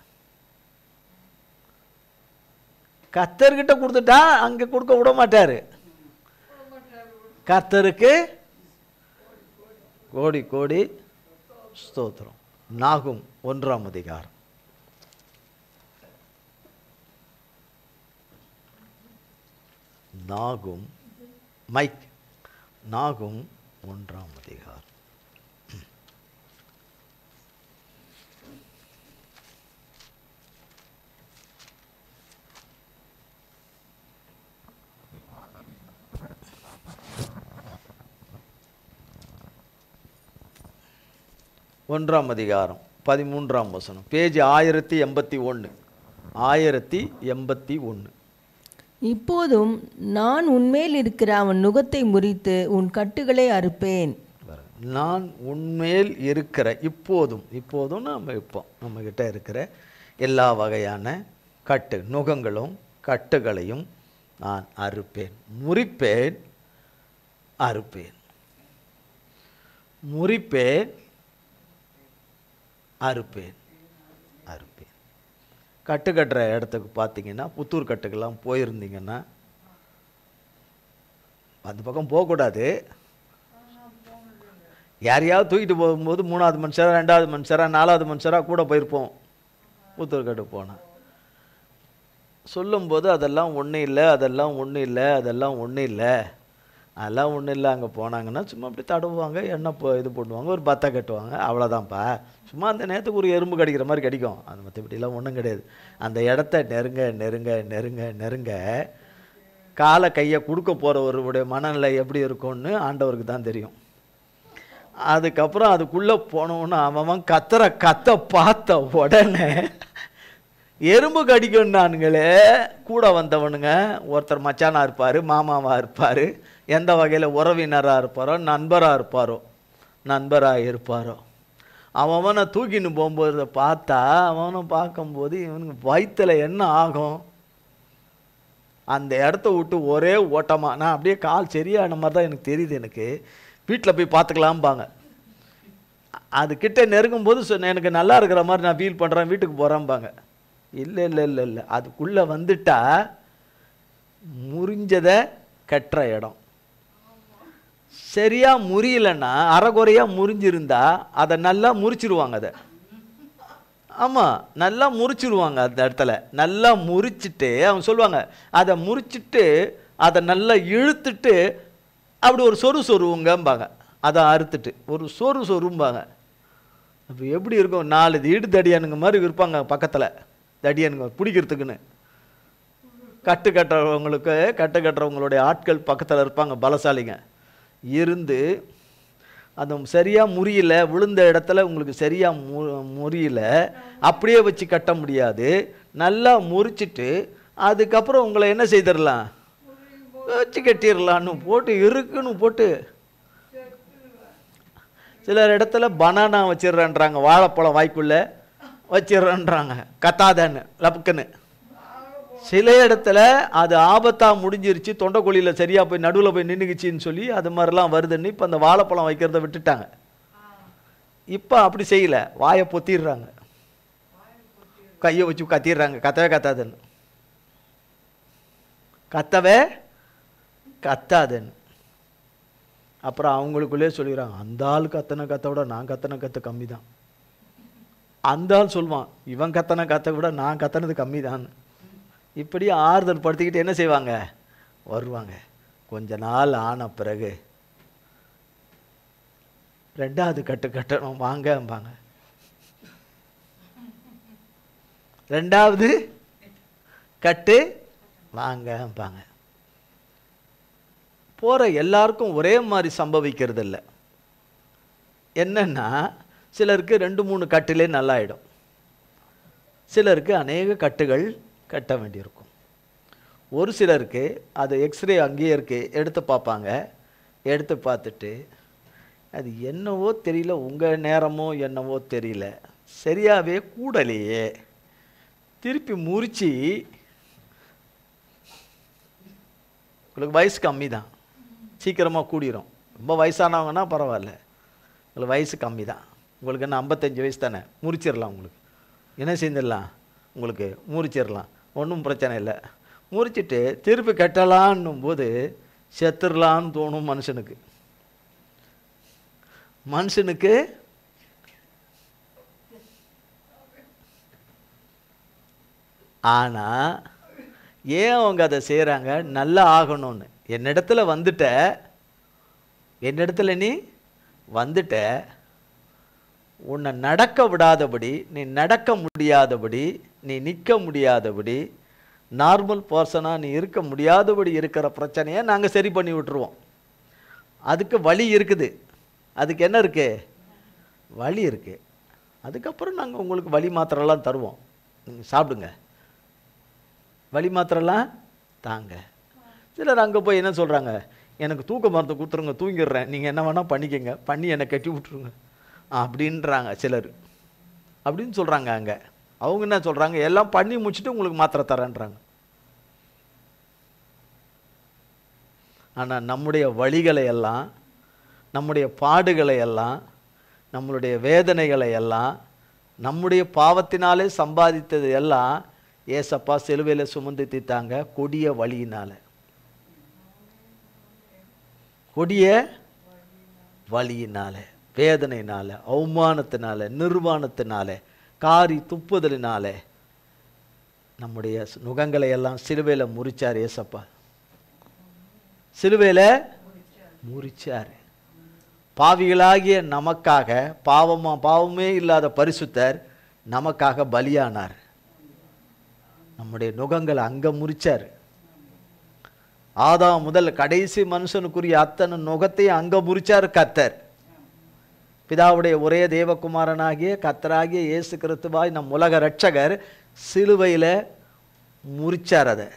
A: கர்த்தர்கிட்ட கொடுத்துட்டா அங்கே கொடுக்க விட மாட்டார். கர்த்தருக்கு கோடி கோடி ஸ்தோத்திரம். நாகும் 1ஆம் அதிகாரம். நாகும் மைக் நாகும் 1ஆம் அதிகாரம். ஒன்றாம் அதிகாரம் 13ஆம் வசனம், பேஜ் 1081. 1081.
B: இப்போதும் நான் உன்மேல் இருக்கிற அவன் நுகத்தை முறித்து உன் கட்டுகளை அறுப்பேன்.
A: நான் உன்மேல் இருக்கிற, இப்போதும் நம்மகிட்ட இருக்கிற எல்லா வகையான நுகங்களும் கட்டுகளையும் நான் அறுப்பேன், முறிப்பேன், அறுப்பேன். முறிப்பேன், அறுப்பேன், அறுப்பேன். கட்டு கட்டுற இடத்துக்கு பார்த்தீங்கன்னா, புத்தூர் கட்டுக்கெல்லாம் போயிருந்தீங்கன்னா, அந்த பக்கம் போகக்கூடாது. யாரையாவது தூக்கிட்டு போகும்போது 3வது மனுஷரா 2வது மனுஷரா 4வது மனுஷரா கூட போயிருப்போம். புத்தூர்காட்டு போனால் சொல்லும்போது அதெல்லாம் ஒன்றும் இல்லை, அதெல்லாம் ஒன்றும் இல்லை, அதெல்லாம் ஒன்றும் இல்லை, அதெல்லாம் ஒன்றும் இல்லை. அங்கே போனாங்கன்னா சும்மா அப்படி தடவுவாங்க, எண்ணெய் இது பண்ணுவாங்க, ஒரு பத்தை கட்டுவாங்க, அவ்வளோதான்ப்பா. சும்மா அந்த நேரத்துக்கு ஒரு எறும்பு கடிக்கிற மாதிரி கடிக்கும். அது மற்றபடிலாம் ஒன்றும் கிடையாது. அந்த இடத்த நெருங்க நெருங்க நெருங்க நெருங்க காலை கையை கொடுக்க போகிறவருடைய மனநிலை எப்படி இருக்கும்னு ஆண்டவருக்கு தான் தெரியும். அதுக்கப்புறம் அதுக்குள்ளே போனோன்னு அவன் கத்துற கத்தை பார்த்த உடனே எறும்பு கடிக்கணுன்னானுங்களே கூட வந்தவனுங்க. ஒருத்தர் மச்சானாக இருப்பார், மாமாவாக இருப்பார், எந்த வகையில் உறவினராக இருப்பாரோ, நண்பராக இருப்பாரோ, அவனை தூக்கின்னு போகும்போது பார்த்தா அவனும் பார்க்கும்போது இவனுக்கு வயிற்றில் என்ன ஆகும்? அந்த இடத்த விட்டு ஒரே ஓட்டமாக, நான் அப்படியே கால் சரியான மாதிரி தான் எனக்கு தெரியுது. எனக்கு வீட்டில் போய் பார்த்துக்கலாம்பாங்க. அதுக்கிட்ட நெருங்கும்போது எனக்கு நல்லா இருக்கிற மாதிரி நான் ஃபீல் பண்ணுறேன், வீட்டுக்கு போகிறேன்பாங்க. இல்லை இல்லை இல்லை இல்லை, அதுக்குள்ளே வந்துட்டா முறிஞ்சதை கட்டுற இடம். சரியாக முறியலைன்னா, அரைகுறையாக முறிஞ்சிருந்தா அதை நல்லா முறிச்சிருவாங்க. அதை ஆமாம், நல்லா முறிச்சிருவாங்க. அந்த இடத்துல நல்லா முறிச்சிட்டு அவங்க சொல்லுவாங்க, அதை முறிச்சிட்டு அதை நல்லா இழுத்துட்டு அப்படி ஒரு சொருவுங்கம்பாங்க. அதை அறுத்துட்டு ஒரு சொரும்பாங்க. அப்போ எப்படி இருக்கும்? 4 இடு தடியானுங்க மாதிரி இருப்பாங்க பக்கத்தில், தடியானுங்க பிடிக்கிறதுக்குன்னு. கட்டு கட்டுறவங்களுடைய ஆட்கள் பக்கத்தில் இருப்பாங்க, பலசாலிங்க இருந்து. அது சரியாக முறியல, விழுந்த இடத்துல உங்களுக்கு சரியாக முறியல, அப்படியே வச்சு கட்ட முடியாது. நல்லா முறிச்சிட்டு அதுக்கப்புறம் உங்களை என்ன செய்திடலாம், வச்சு கட்டிடலான்னு போட்டு இருக்குன்னு போட்டு. சிலர் இடத்துல பனானா வச்சிடுறேன்றாங்க, வாழைப்பழம் வாய்க்குள்ளே வச்சிடுறேன்றாங்க, கத்தாதன்னு லப்புக்குன்னு. சில இடத்துல அது ஆபத்தாக முடிஞ்சிருச்சு, தொண்டைக்குழியில் சரியாக போய் நடுவில் போய் நின்றுக்குச்சின்னு சொல்லி அது மாதிரிலாம் வருதுன்னு இப்போ அந்த வாழைப்பழம் வைக்கிறத விட்டுட்டாங்க. இப்போ அப்படி செய்யலை, வாயை பொத்திடுறாங்க, கையை வச்சு கத்திடுறாங்க, கத்தவே கத்தாதுன்னு. அப்புறம் அவங்களுக்குள்ளே சொல்லிடுறாங்க, அந்த ஆள் கத்தனை கத்தை விட நான் கத்தனை கற்று கம்மி தான். அந்த ஆள் சொல்லுவான், இவன் கத்தனை கத்தை விட நான் கத்தனது கம்மி தான். இப்படி ஆறுதல் படுத்திக்கிட்டு என்ன செய்வாங்க, வருவாங்க. கொஞ்ச நாள் ஆன பிறகு 2வது கட்டு கட்டணும் வாங்கம்பாங்க. 2வது கட்டு வாங்கம்பாங்க. போகிற எல்லாருக்கும் ஒரே மாதிரி சம்பவிக்கிறது இல்லை. என்னன்னா, சிலருக்கு 2-3 கட்டிலே நல்லாயிடும், சிலருக்கு அநேக கட்டுகள் கட்ட வேண்டியிருக்கும். ஒரு சிலருக்கு அது எக்ஸ்ரே அங்கேயே இருக்கு, எடுத்து பார்ப்பாங்க. எடுத்து பார்த்துட்டு அது என்னவோ தெரியல, உங்கள் நேரமோ என்னவோ தெரியல, சரியாகவே கூடலையே, திருப்பி முறிச்சு, உங்களுக்கு வயசு கம்மி தான், சீக்கிரமாக கூடிரும். ரொம்ப வயசானவங்கன்னா பரவாயில்ல, உங்களுக்கு வயசு கம்மி தான், உங்களுக்கு என்ன 55 வயசு தானே, முறிச்சிடலாம். உங்களுக்கு என்ன செஞ்சிடலாம், உங்களுக்கு முறிச்சிடலாம், ஒன்றும் பிரச்சனை இல்லை. முறிச்சிட்டு திருப்பி கட்டலான்னும் போது செத்துடலான்னு தோணும் மனுஷனுக்கு. ஆனால் ஏன் அவங்க அதை செய்கிறாங்க, நல்லா ஆகணும்னு. என்னிடத்துல நீ வந்துட்ட, உன்னை நடக்க விடாதபடி, நீ நடக்க முடியாதபடி, நீ நிற்க முடியாதபடி, நார்மல் பர்சனாக நீ இருக்க முடியாதபடி இருக்கிற பிரச்சனையை நாங்கள் சரி பண்ணி விட்டுருவோம். அதுக்கு வழி இருக்குது. அதுக்கு என்ன இருக்குது, வழி இருக்குது. அதுக்கப்புறம் நாங்கள் உங்களுக்கு வழி மாத்திரெல்லாம் தருவோம், நீங்கள் சாப்பிடுங்க, வழி மாத்திரெல்லாம் தாங்க. சிலர் அங்கே போய் என்ன சொல்கிறாங்க, எனக்கு தூக்க மருந்து கொடுத்துருங்க, தூங்கிடுறேன், நீங்கள் என்ன வேணால் பண்ணிக்கங்க, பண்ணி என்னை கட்டி விட்டுருங்க அப்படின்றாங்க சிலர். அப்படின்னு சொல்கிறாங்க. அங்கே அவங்க என்ன சொல்கிறாங்க, எல்லாம் பண்ணி முடிச்சுட்டு உங்களுக்கு மாத்திரை தரேன்றாங்க. ஆனால் நம்முடைய வழிகளை எல்லாம், நம்முடைய பாடுகளை எல்லாம், நம்மளுடைய வேதனைகளை எல்லாம், நம்முடைய பாவத்தினாலே சம்பாதித்தது எல்லாம் ஏசப்பா சிலுவையில் சுமந்து தீர்த்தாங்க, கொடிய வழியினால. கொடிய வழியினால வேதனையினால, அவமானத்தினால, நிர்வாணத்தினால, காரி துப்புதலினால நம்முடைய நுகங்களை எல்லாம் சிலுவையில் முறிச்சார் ஏசப்பா. சிலுவையில் முறிச்சார். பாவிகளாகிய நமக்காக, பாவமே இல்லாத பரிசுத்தர் நமக்காக பலியானார். நம்முடைய நுகங்களை அங்கே முறிச்சார். ஆதாம் முதல் கடைசி மனுஷனுக்குரிய அத்தனை நுகத்தையும் அங்கே முறிச்சார் கர்த்தர். பிதாவுடைய ஒரே தேவகுமாரனாகிய கர்த்தராகிய இயேசு கிறிஸ்துவாய் நம் உலக இரட்சகர் சிலுவையில் முறிச்சார். அதை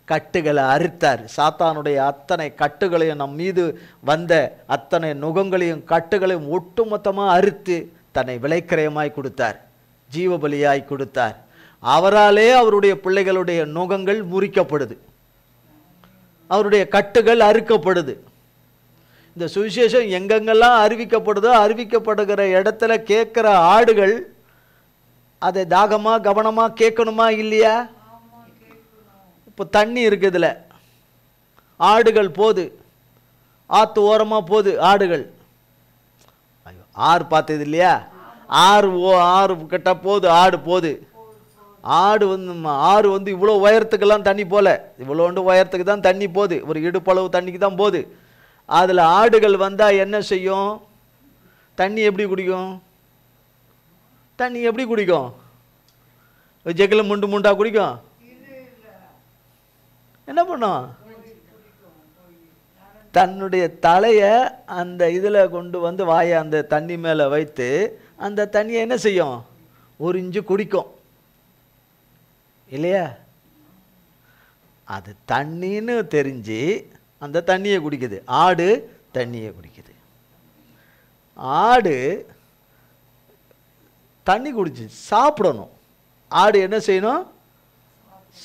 A: கட்டுகளை அறுத்தார். சாத்தானுடைய அத்தனை கட்டுகளையும், நம் மீது வந்த அத்தனை நுகங்களையும் கட்டுகளையும் ஒட்டுமொத்தமாக அறுத்து தன்னை விலைக்கிரயமாய் கொடுத்தார், ஜீவபலியாய் கொடுத்தார். அவராலே அவருடைய பிள்ளைகளுடைய நுகங்கள் முறிக்கப்படுது, அவருடைய கட்டுகள் அறுக்கப்படுது. இந்த சுவிசேஷம் எங்கெங்கெல்லாம் அறிவிக்கப்படுதோ அறிவிக்கப்படுகிற இடத்துல கேட்குற ஆடுகள் அதை தாகமாக கவனமாக கேட்கணுமா இல்லையா? இப்போ தண்ணி இருக்குதுல, ஆடுகள் போது, ஆற்று ஓரமாக போகுது ஆடுகள். ஆறு பார்த்தது இல்லையா? ஆறு கிட்ட போகுது, ஆடு போகுது. ஆடு ஆறு இவ்வளோ உயரத்துக்கெல்லாம் தண்ணி போல, இவ்வளோண்டு உயரத்துக்கு தான் தண்ணி போகுது, ஒரு இடுப்பளவு தண்ணிக்கு தான் போகுது. அதில் ஆடுகள் வந்தால் என்ன செய்யும்? தண்ணி எப்படி குடிக்கும்? தண்ணி எப்படி குடிக்கும்? ஜெக்கில் முண்டா குடிக்கும். என்ன பண்ணும்? தன்னுடைய தலையை அந்த இதில் கொண்டு வந்து வாயை அந்த தண்ணி மேலே வைத்து அந்த தண்ணியை என்ன செய்யும்? ஒரு இஞ்சு குடிக்கும் இல்லையா? அது தண்ணின்னு தெரிஞ்சு அந்த தண்ணியை குடிக்குது. ஆடு தண்ணியை குடிக்குது. ஆடு தண்ணி குடிச்சு சாப்பிடணும். ஆடு என்ன செய்யணும்?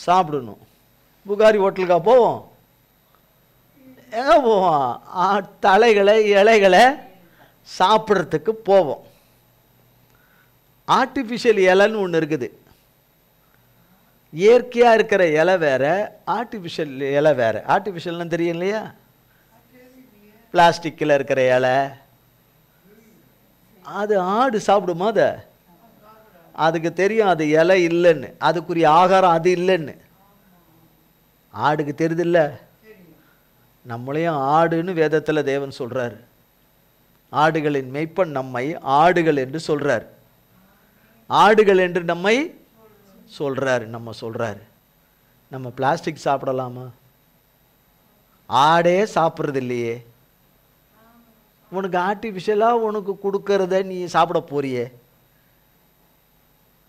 A: சாப்பிடணும். புகாரி ஹோட்டலுக்கா போவோம்? எங்கே போவோம்? தலைகளை இலைகளை சாப்பிட்றதுக்கு போவோம். ஆர்டிஃபிஷியல் இலைன்னு ஒன்று இருக்குது. இயற்கையாக இருக்கிற இலை வேற, ஆர்டிஃபிஷியல் இலை வேற. ஆர்டிஃபிஷியல்னு தெரியும் இல்லையா? பிளாஸ்டிக்கில் இருக்கிற இலை அது ஆடு சாப்பிடுமா? அதை அதுக்கு தெரியும் அது இலை இல்லைன்னு, அதுக்குரிய ஆகாரம் அது இல்லைன்னு. ஆடுக்கு தெரியுதில்ல? நம்மளையும் ஆடுன்னு வேதத்தில் தேவன் சொல்கிறார். ஆடுகளின் மெய்ப்பன் நம்மை ஆடுகள் என்று சொல்கிறார். ஆடுகள் என்று நம்மை சொல்கிறாரு. நம்ம பிளாஸ்டிக் சாப்பிடலாமா? ஆடே சாப்பிட்றது இல்லையே. உனக்கு ஆர்டிஃபிஷியலாக உனக்கு கொடுக்கறத நீ சாப்பிட போறியே,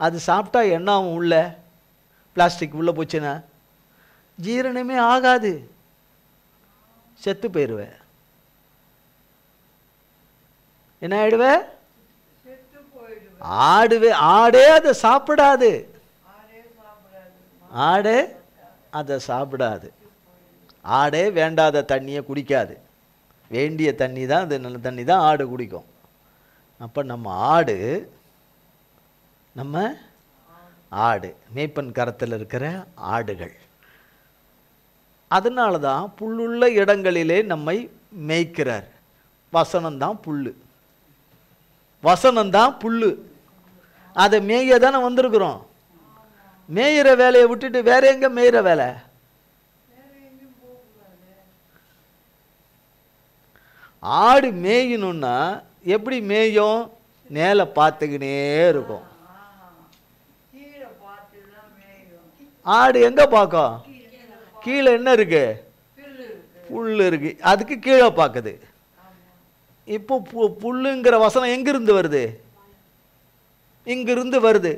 A: அது சாப்பிட்டா என்ன ஆகும்? உள்ள பிளாஸ்டிக் உள்ளே போச்சுன்னா ஜீரணமே ஆகாது, செத்து போயிடுவேன். என்ன ஆயிடுவேன்? ஆடே அதை சாப்பிடாது. ஆடே அதை சாப்பிடாது. ஆடே வேண்டாத தண்ணியை குடிக்காது. வேண்டிய தண்ணி தான், அது நல்ல தண்ணி தான் ஆடு குடிக்கும். அப்போ நம்ம ஆடு மேய்ப்பன் கரத்தில் இருக்கிற ஆடுகள். அதனால தான் புல்லுள்ள இடங்களிலே நம்மை மேய்க்கிறார். வசனம்தான் புல்லு, வசனம்தான் புல்லு. அதை மேய தானே வந்திருக்கிறோம். மேயிற வேலையை விட்டுட்டு வேற எங்க மேயிற வேலை? ஆடு மேயணும்னா எப்படி மேயும்? மேலே பார்த்துக்கினே இருக்கும். ஆடு எங்க பார்க்கும்? கீழே என்ன இருக்கு? புல் இருக்கு, அதுக்கு கீழே பார்க்குது. இப்போ புல்லுங்கிற வசனம் எங்கிருந்து வருது? இங்கிருந்து வருது.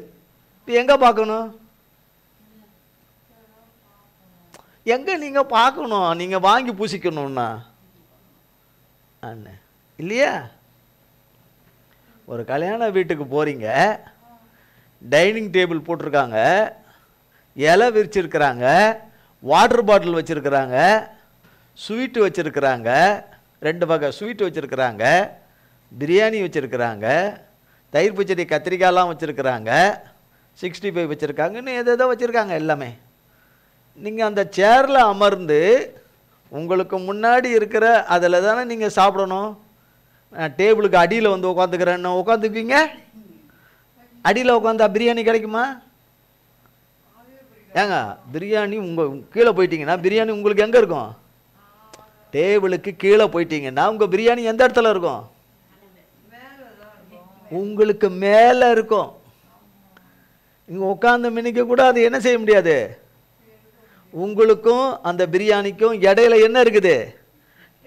A: இப்போ எங்க பார்க்கணும்? எங்க நீங்க பார்க்கணும்? நீங்க வாங்கி பூசிக்கணும்னா இல்லையா? ஒரு கல்யாண வீட்டுக்கு போறீங்க, டைனிங் டேபிள் போட்டிருக்காங்க, இலை விரிச்சிருக்கிறாங்க, வாட்டர் பாட்டில் வச்சிருக்கிறாங்க, ஸ்வீட்டு வச்சிருக்கிறாங்க, 2 வகை ஸ்வீட்டு வச்சிருக்கிறாங்க, பிரியாணி வச்சிருக்கிறாங்க, தயிர் பச்சடி கத்திரிக்காயெல்லாம் வச்சிருக்கிறாங்க, 65 வச்சிருக்காங்கன்னு எதோ வச்சிருக்காங்க எல்லாமே. நீங்கள் அந்த சேரில் அமர்ந்து உங்களுக்கு முன்னாடி இருக்கிற அதில் தானே நீங்கள் சாப்பிடணும். நான் டேபிளுக்கு அடியில் வந்து உட்காந்துக்கிறேன்னு உட்காந்துக்குவீங்க? அடியில் உட்காந்தா பிரியாணி கிடைக்குமா? ஏங்க பிரியாணி கீழே போயிட்டீங்கன்னா பிரியாணி உங்களுக்கு எங்கே இருக்கும்? டேபிளுக்கு கீழே போயிட்டீங்கன்னா உங்கள் பிரியாணி எந்த இடத்துல இருக்கும்? உங்களுக்கு மேலே இருக்கும். இங்கே உட்காந்து மினிக்க கூட அது என்ன செய்ய முடியாது. உங்களுக்கும் அந்த பிரியாணிக்கும் இடையில என்ன இருக்குது?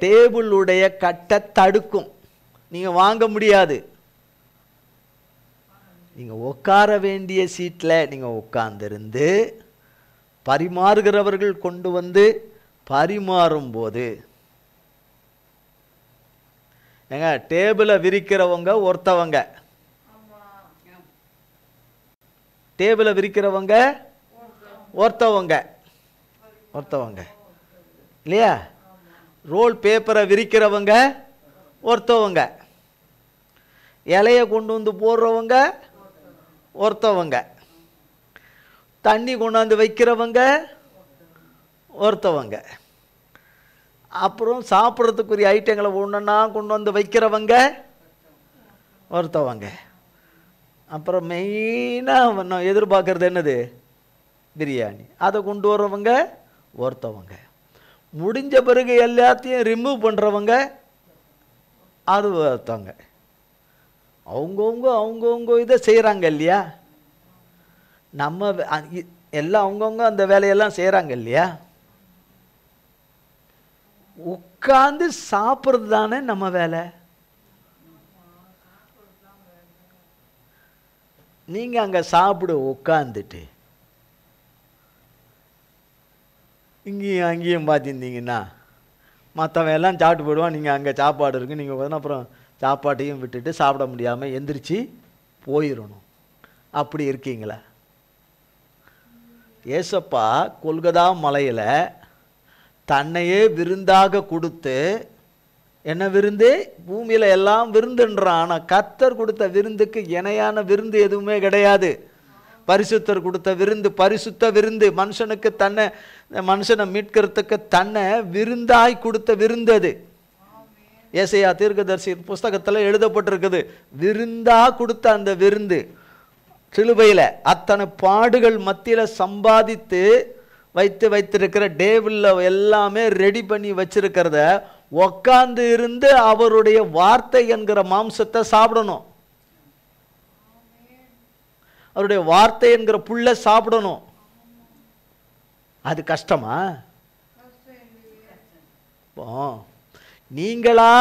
A: டேபிளுடைய கட்டை தடுக்கும். நீங்கள் வாங்க முடியாது. நீங்கள் உட்கார வேண்டிய சீட்டில் நீங்கள் உட்கார்ந்திருந்து பரிமாறுகிறவர்கள் கொண்டு வந்து பரிமாறும் போது, ஏங்க டேபிளை விரிக்கிறவங்க ஒருத்தவங்க, டேபிளை விரிக்கிறவங்க ஒருத்தவங்க ஒருத்தவங்க இல்லையா? ரோல் பேப்பரை விரிக்கிறவங்க ஒருத்தவங்க, இலையை கொண்டு வந்து போடுறவங்க ஒருத்தவங்க, தண்ணி கொண்டாந்து வைக்கிறவங்க ஒருத்தவங்க, அப்புறம் சாப்பிட்றதுக்குரிய ஐட்டங்களை ஒன்றுன்னா கொண்டு வந்து வைக்கிறவங்க ஒருத்தவங்க, அப்புறம் மெயினாக நான் எதிர்பார்க்கறது என்னது? பிரியாணி. அதை கொண்டு வர்றவங்க ஒருத்தவங்க. முடிஞ்ச பிறகு எல்லாத்தையும் ரிமூவ் பண்ணுறவங்க அது ஒருத்தவங்க. அவங்கவுங்க இதை செய்கிறாங்க இல்லையா? நம்ம எல்லாம் அவங்கவுங்க அந்த வேலையெல்லாம் செய்கிறாங்க இல்லையா? உட்காந்து சாப்பிட்றது தானே நம்ம வேலை. நீங்கள் அங்கே சாப்பிட உட்காந்துட்டு இங்கேயும் அங்கேயும் பார்த்துருந்தீங்கன்னா மற்றவன் எல்லாம் சாப்பிட்டு போயிடுவான். நீங்கள் அங்கே சாப்பாடு இருக்குது, நீங்கள் வந்து அப்புறம் சாப்பாட்டையும் விட்டுட்டு சாப்பிட முடியாமல் எந்திரிச்சு போயிடணும். அப்படி இருக்கீங்களா? ஏசப்பா கொல்கதா மலையில் தன்னையே விருந்தாக கொடுத்து, என்ன விருந்து? பூமியில் எல்லாம் விருந்துன்றான். ஆனால் கர்த்தர் கொடுத்த விருந்துக்கு இணையான விருந்து எதுவுமே கிடையாது. பரிசுத்தர் கொடுத்த விருந்து பரிசுத்த விருந்து. மனுஷனுக்கு மனுஷனை மீட்கிறதுக்கு தன்னை விருந்தாய் கொடுத்த விருந்து அது. ஏசாயா தீர்க்கதரிசி புஸ்தகத்தில் எழுதப்பட்டிருக்குது. விருந்தா கொடுத்த அந்த விருந்து சிலுவையில் அத்தனை பாடுகள் மத்தியில் சம்பாதித்து வைத்திருக்கிற டேபிளில் எல்லாமே ரெடி பண்ணி வச்சிருக்கிறத உக்காந்து இருந்து அவருடைய வார்த்தை என்கிற மாம்சத்தை சாப்பிடணும். அவருடைய வார்த்தை என்கிற புல்லை சாப்பிடணும். அது கஷ்டமா? நீங்களா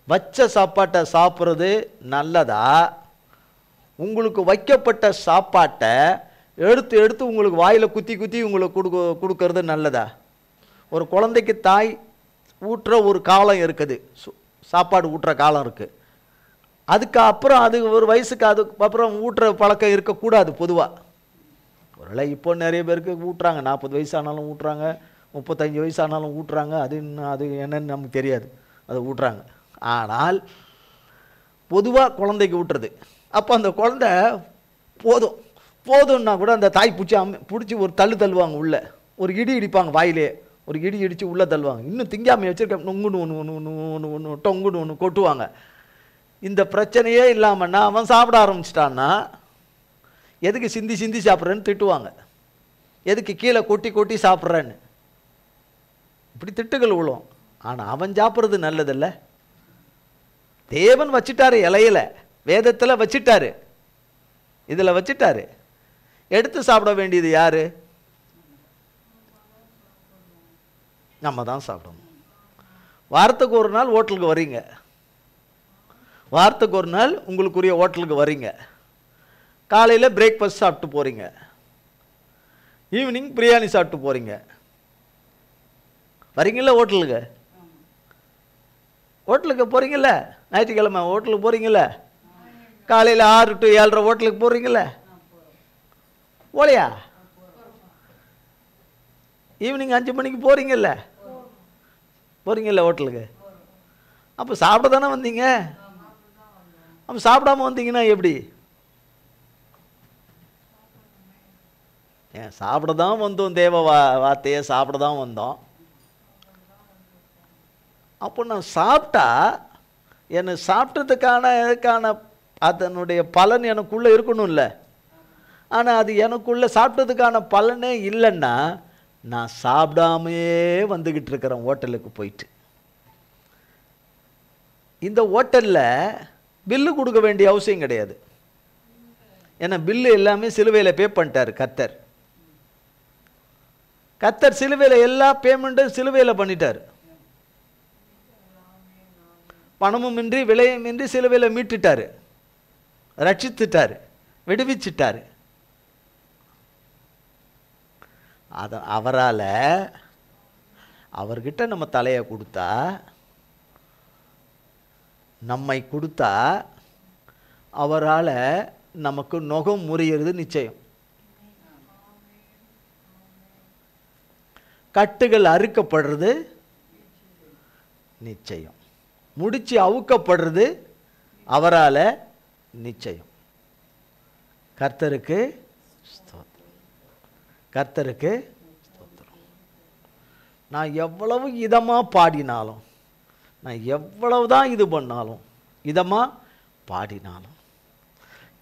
A: வச்ச சாப்பாட்டை சாப்பிட்றது நல்லதா? உங்களுக்கு வைக்கப்பட்ட சாப்பாட்டை எடுத்து உங்களுக்கு வாயில் குத்தி உங்களுக்கு கொடுக்கறது நல்லதா? ஒரு குழந்தைக்கு தாய் ஊட்டுற ஒரு காலம் இருக்குது, சாப்பாடு ஊட்டுற காலம் இருக்குது. அதுக்கு அப்புறம் அது ஒரு வயசுக்கு அதுக்கு அப்புறம் ஊட்டுற பழக்கம் இருக்கக்கூடாது பொதுவாக. ஒருவேளை இப்போ நிறைய பேருக்கு ஊட்டுறாங்க, 40 வயசானாலும் ஊட்டுறாங்க, 35 வயசானாலும் ஊட்டுறாங்க. அது என்னன்னு நமக்கு தெரியாது, அதை ஊட்டுறாங்க. ஆனால் பொதுவாக குழந்தைக்கு ஊட்டுறது. அப்போ அந்த குழந்தை போதும்னா கூட அந்த தாய் பிடிச்சி ஒரு தள்ளுவாங்க, உள்ளே ஒரு இடி இடிப்பாங்க, வாயிலே ஒரு இடி இடித்து உள்ளே தள்ளுவாங்க. இன்னும் திங்காமல் வச்சுருக்க நொங்குன்னு ஒன்று டொங்குன்னு ஒன்று கொட்டுவாங்க. இந்த பிரச்சனையே இல்லாமன்னா அவன் சாப்பிட ஆரம்பிச்சிட்டான்னா எதுக்கு சிந்தி சாப்பிட்றேன்னு திட்டுவாங்க, எதுக்கு கீழே கொட்டி சாப்பிட்றேன்னு இப்படி திட்டுகள் விழும். ஆனால் அவன் சாப்பிட்றது நல்லதில்ல. தேவன் வச்சிட்டாரு, இலையில வேதத்தில் வச்சிட்டாரு, இதில் வச்சிட்டாரு. எடுத்து சாப்பிட வேண்டியது யாரு? நம்ம தான் சாப்பிடணும். வாரத்துக்கு ஒரு நாள் ஹோட்டலுக்கு வர்றீங்க, வாரத்துக்கு ஒரு நாள் உங்களுக்குரிய ஹோட்டலுக்கு வர்றீங்க. காலையில் பிரேக்ஃபாஸ்ட் சாப்பிட்டு போகிறீங்க, ஈவினிங் பிரியாணி சாப்பிட்டு போகிறீங்க. வரீங்கள ஹோட்டலுக்கு போகிறீங்கள, ஞாயிற்றுக்கிழமை ஹோட்டலுக்கு போகிறீங்கள, காலையில் 6 to 7:30 ஹோட்டலுக்கு போகிறீங்கள, போலையா? ஈவினிங் 5 மணிக்கு போகிறீங்கல்ல ஹோட்டலுக்கு. அப்போ சாப்பிட தானே வந்தீங்க. அப்போ சாப்பிடாம வந்தீங்கன்னா எப்படி? ஏன் சாப்பிட தான் வந்தோம், தேவ வார்த்தையை சாப்பிட தான் வந்தோம். அப்போ நான் சாப்பிட்டா என்னை சாப்பிட்டதுக்கான அதனுடைய பலன் எனக்குள்ளே இருக்கணும்ல. ஆனால் அது எனக்குள்ளே சாப்பிட்டதுக்கான பலனே இல்லைன்னா நான் சாப்பிடாமையே வந்துக்கிட்டு இருக்கிறேன் ஹோட்டலுக்கு போயிட்டு. இந்த ஹோட்டலில் பில்லு கொடுக்க வேண்டிய அவசியம் கிடையாது. ஏன்னா பில்லு எல்லாமே சிலுவையில் பே பண்ணிட்டார் கர்த்தர். கர்த்தர் சிலுவையில் எல்லா பேமெண்ட்டும் சிலுவையில் பண்ணிட்டார். பணமும் இன்றி விலையும் இன்றி சிலுவையில் மீட்டுட்டார், ரட்சித்துட்டார், விடுவிச்சிட்டார். அவரால் அவர்கிட்ட நம்ம தலையை கொடுத்தா, நம்மை கொடுத்தா, அவரால் நமக்கு நுகம் முறியறது நிச்சயம். கட்டுகள் அறுக்கப்படுறது நிச்சயம். முடிச்சு அவுக்கப்படுறது அவரால் நிச்சயம். கர்த்தருக்கு ஸ்தோத்திரம், கர்த்தருக்கு ஸ்தோத்திரம். நான் எவ்வளவு இதமாக பாடினாலும், நான் எவ்வளவு தான் இது பண்ணாலும், இதமாக பாடினாலும்,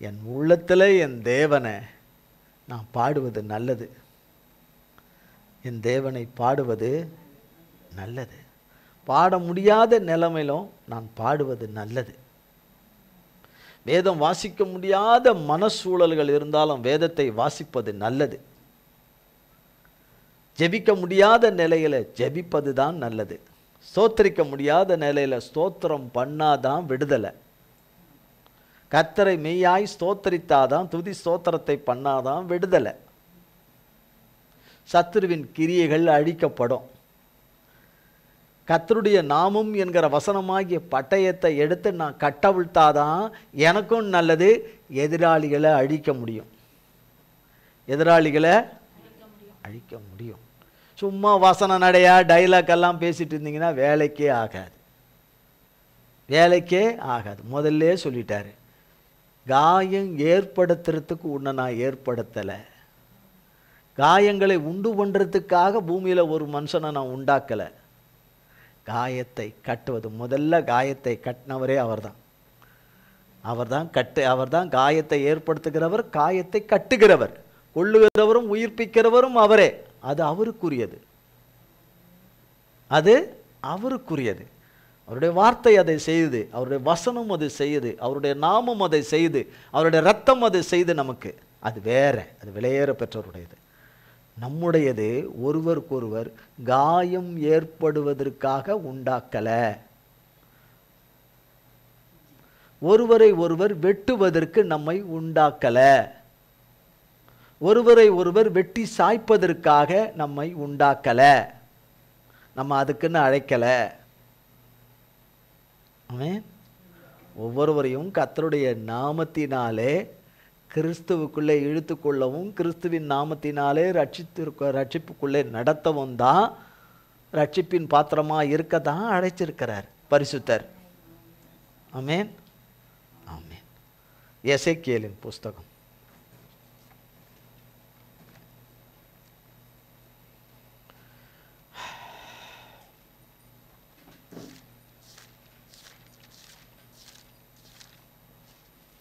A: என் உள்ளத்தில் என் தேவனை நான் பாடுவது நல்லது. என் தேவனை பாடுவது நல்லது. பாட முடியாத நிலைமையிலும் நான் பாடுவது நல்லது. வேதம் வாசிக்க முடியாத மனசூழல்கள் இருந்தாலும் வேதத்தை வாசிப்பது நல்லது. ஜெபிக்க முடியாத நிலையில் ஜெபிப்பது தான் நல்லது. ஸ்தோத்திரிக்க முடியாத நிலையில் ஸ்தோத்திரம் பண்ணாதான் விடுதலை. கர்த்தரை மெய்யாய் ஸ்தோத்திரித்தாதான், துதி ஸ்தோத்திரத்தை பண்ணாதான் விடுதலை. சத்துருவின் கிரியைகள் அழிக்கப்படும். கர்த்தருடைய நாமம் என்கிற வசனமாகிய பட்டயத்தை எடுத்து நான் கட்டவிழ்த்தாதான் எனக்கும் நல்லது. எதிராளிகளை அழிக்க முடியும், எதிராளிகளை அழிக்க முடியும். சும்மா வசன நடையா டைலாக் எல்லாம் பேசிட்டு இருந்தீங்கன்னா வேலைக்கே ஆகாது, வேலைக்கே ஆகாது. முதல்ல சொல்லிட்டாரு, காயம் ஏற்படுத்துறதுக்கு உன்னை நான் ஏற்படுத்தலை. காயங்களை உண்டு பண்ணுறதுக்காக பூமியில் ஒரு மனுஷனை நான் உண்டாக்கலை. காயத்தை கட்டுவது, முதல்ல காயத்தை கட்டினவரே அவர்தான். அவர்தான் காயத்தை ஏற்படுத்துகிறவர், காயத்தை கட்டுகிறவர், கொள்ளுகிறவரும் உயிர்ப்பிக்கிறவரும் அவரே. அது அவருக்குரியது, அது அவருக்குரியது. அவருடைய வார்த்தை அதை செய்யுது, அவருடைய வசனம் அதை செய்யுது, அவருடைய நாமம் அதை செய்யுது, அவருடைய ரத்தம் அதை செய்து நமக்கு. அது வேற, அது விலையேற பெற்றவருடையது. நம்முடையது ஒருவருக்கொருவர் காயம் ஏற்படுவதற்காக உண்டாக்கல, ஒருவரை ஒருவர் வெட்டுவதற்கு நம்மை உண்டாக்கல, ஒருவரை ஒருவர் வெட்டி சாய்ப்பதற்காக நம்மை உண்டாக்கல, நம்ம அதுக்குன்னு அழைக்கல. ஆமென். ஒவ்வொருவரையும் கர்த்தருடைய நாமத்தினாலே கிறிஸ்துவுக்குள்ளே இழுத்து கொள்ளவும், கிறிஸ்துவின் நாமத்தினாலே ரட்சிப்புக்குள்ளே நடத்தவும் தான், ரட்சிப்பின் பாத்திரமாக இருக்க தான் அழைச்சிருக்கிறார் பரிசுத்தர். ஆமென், ஆமென். எசேக்கியேலின் புஸ்தகம்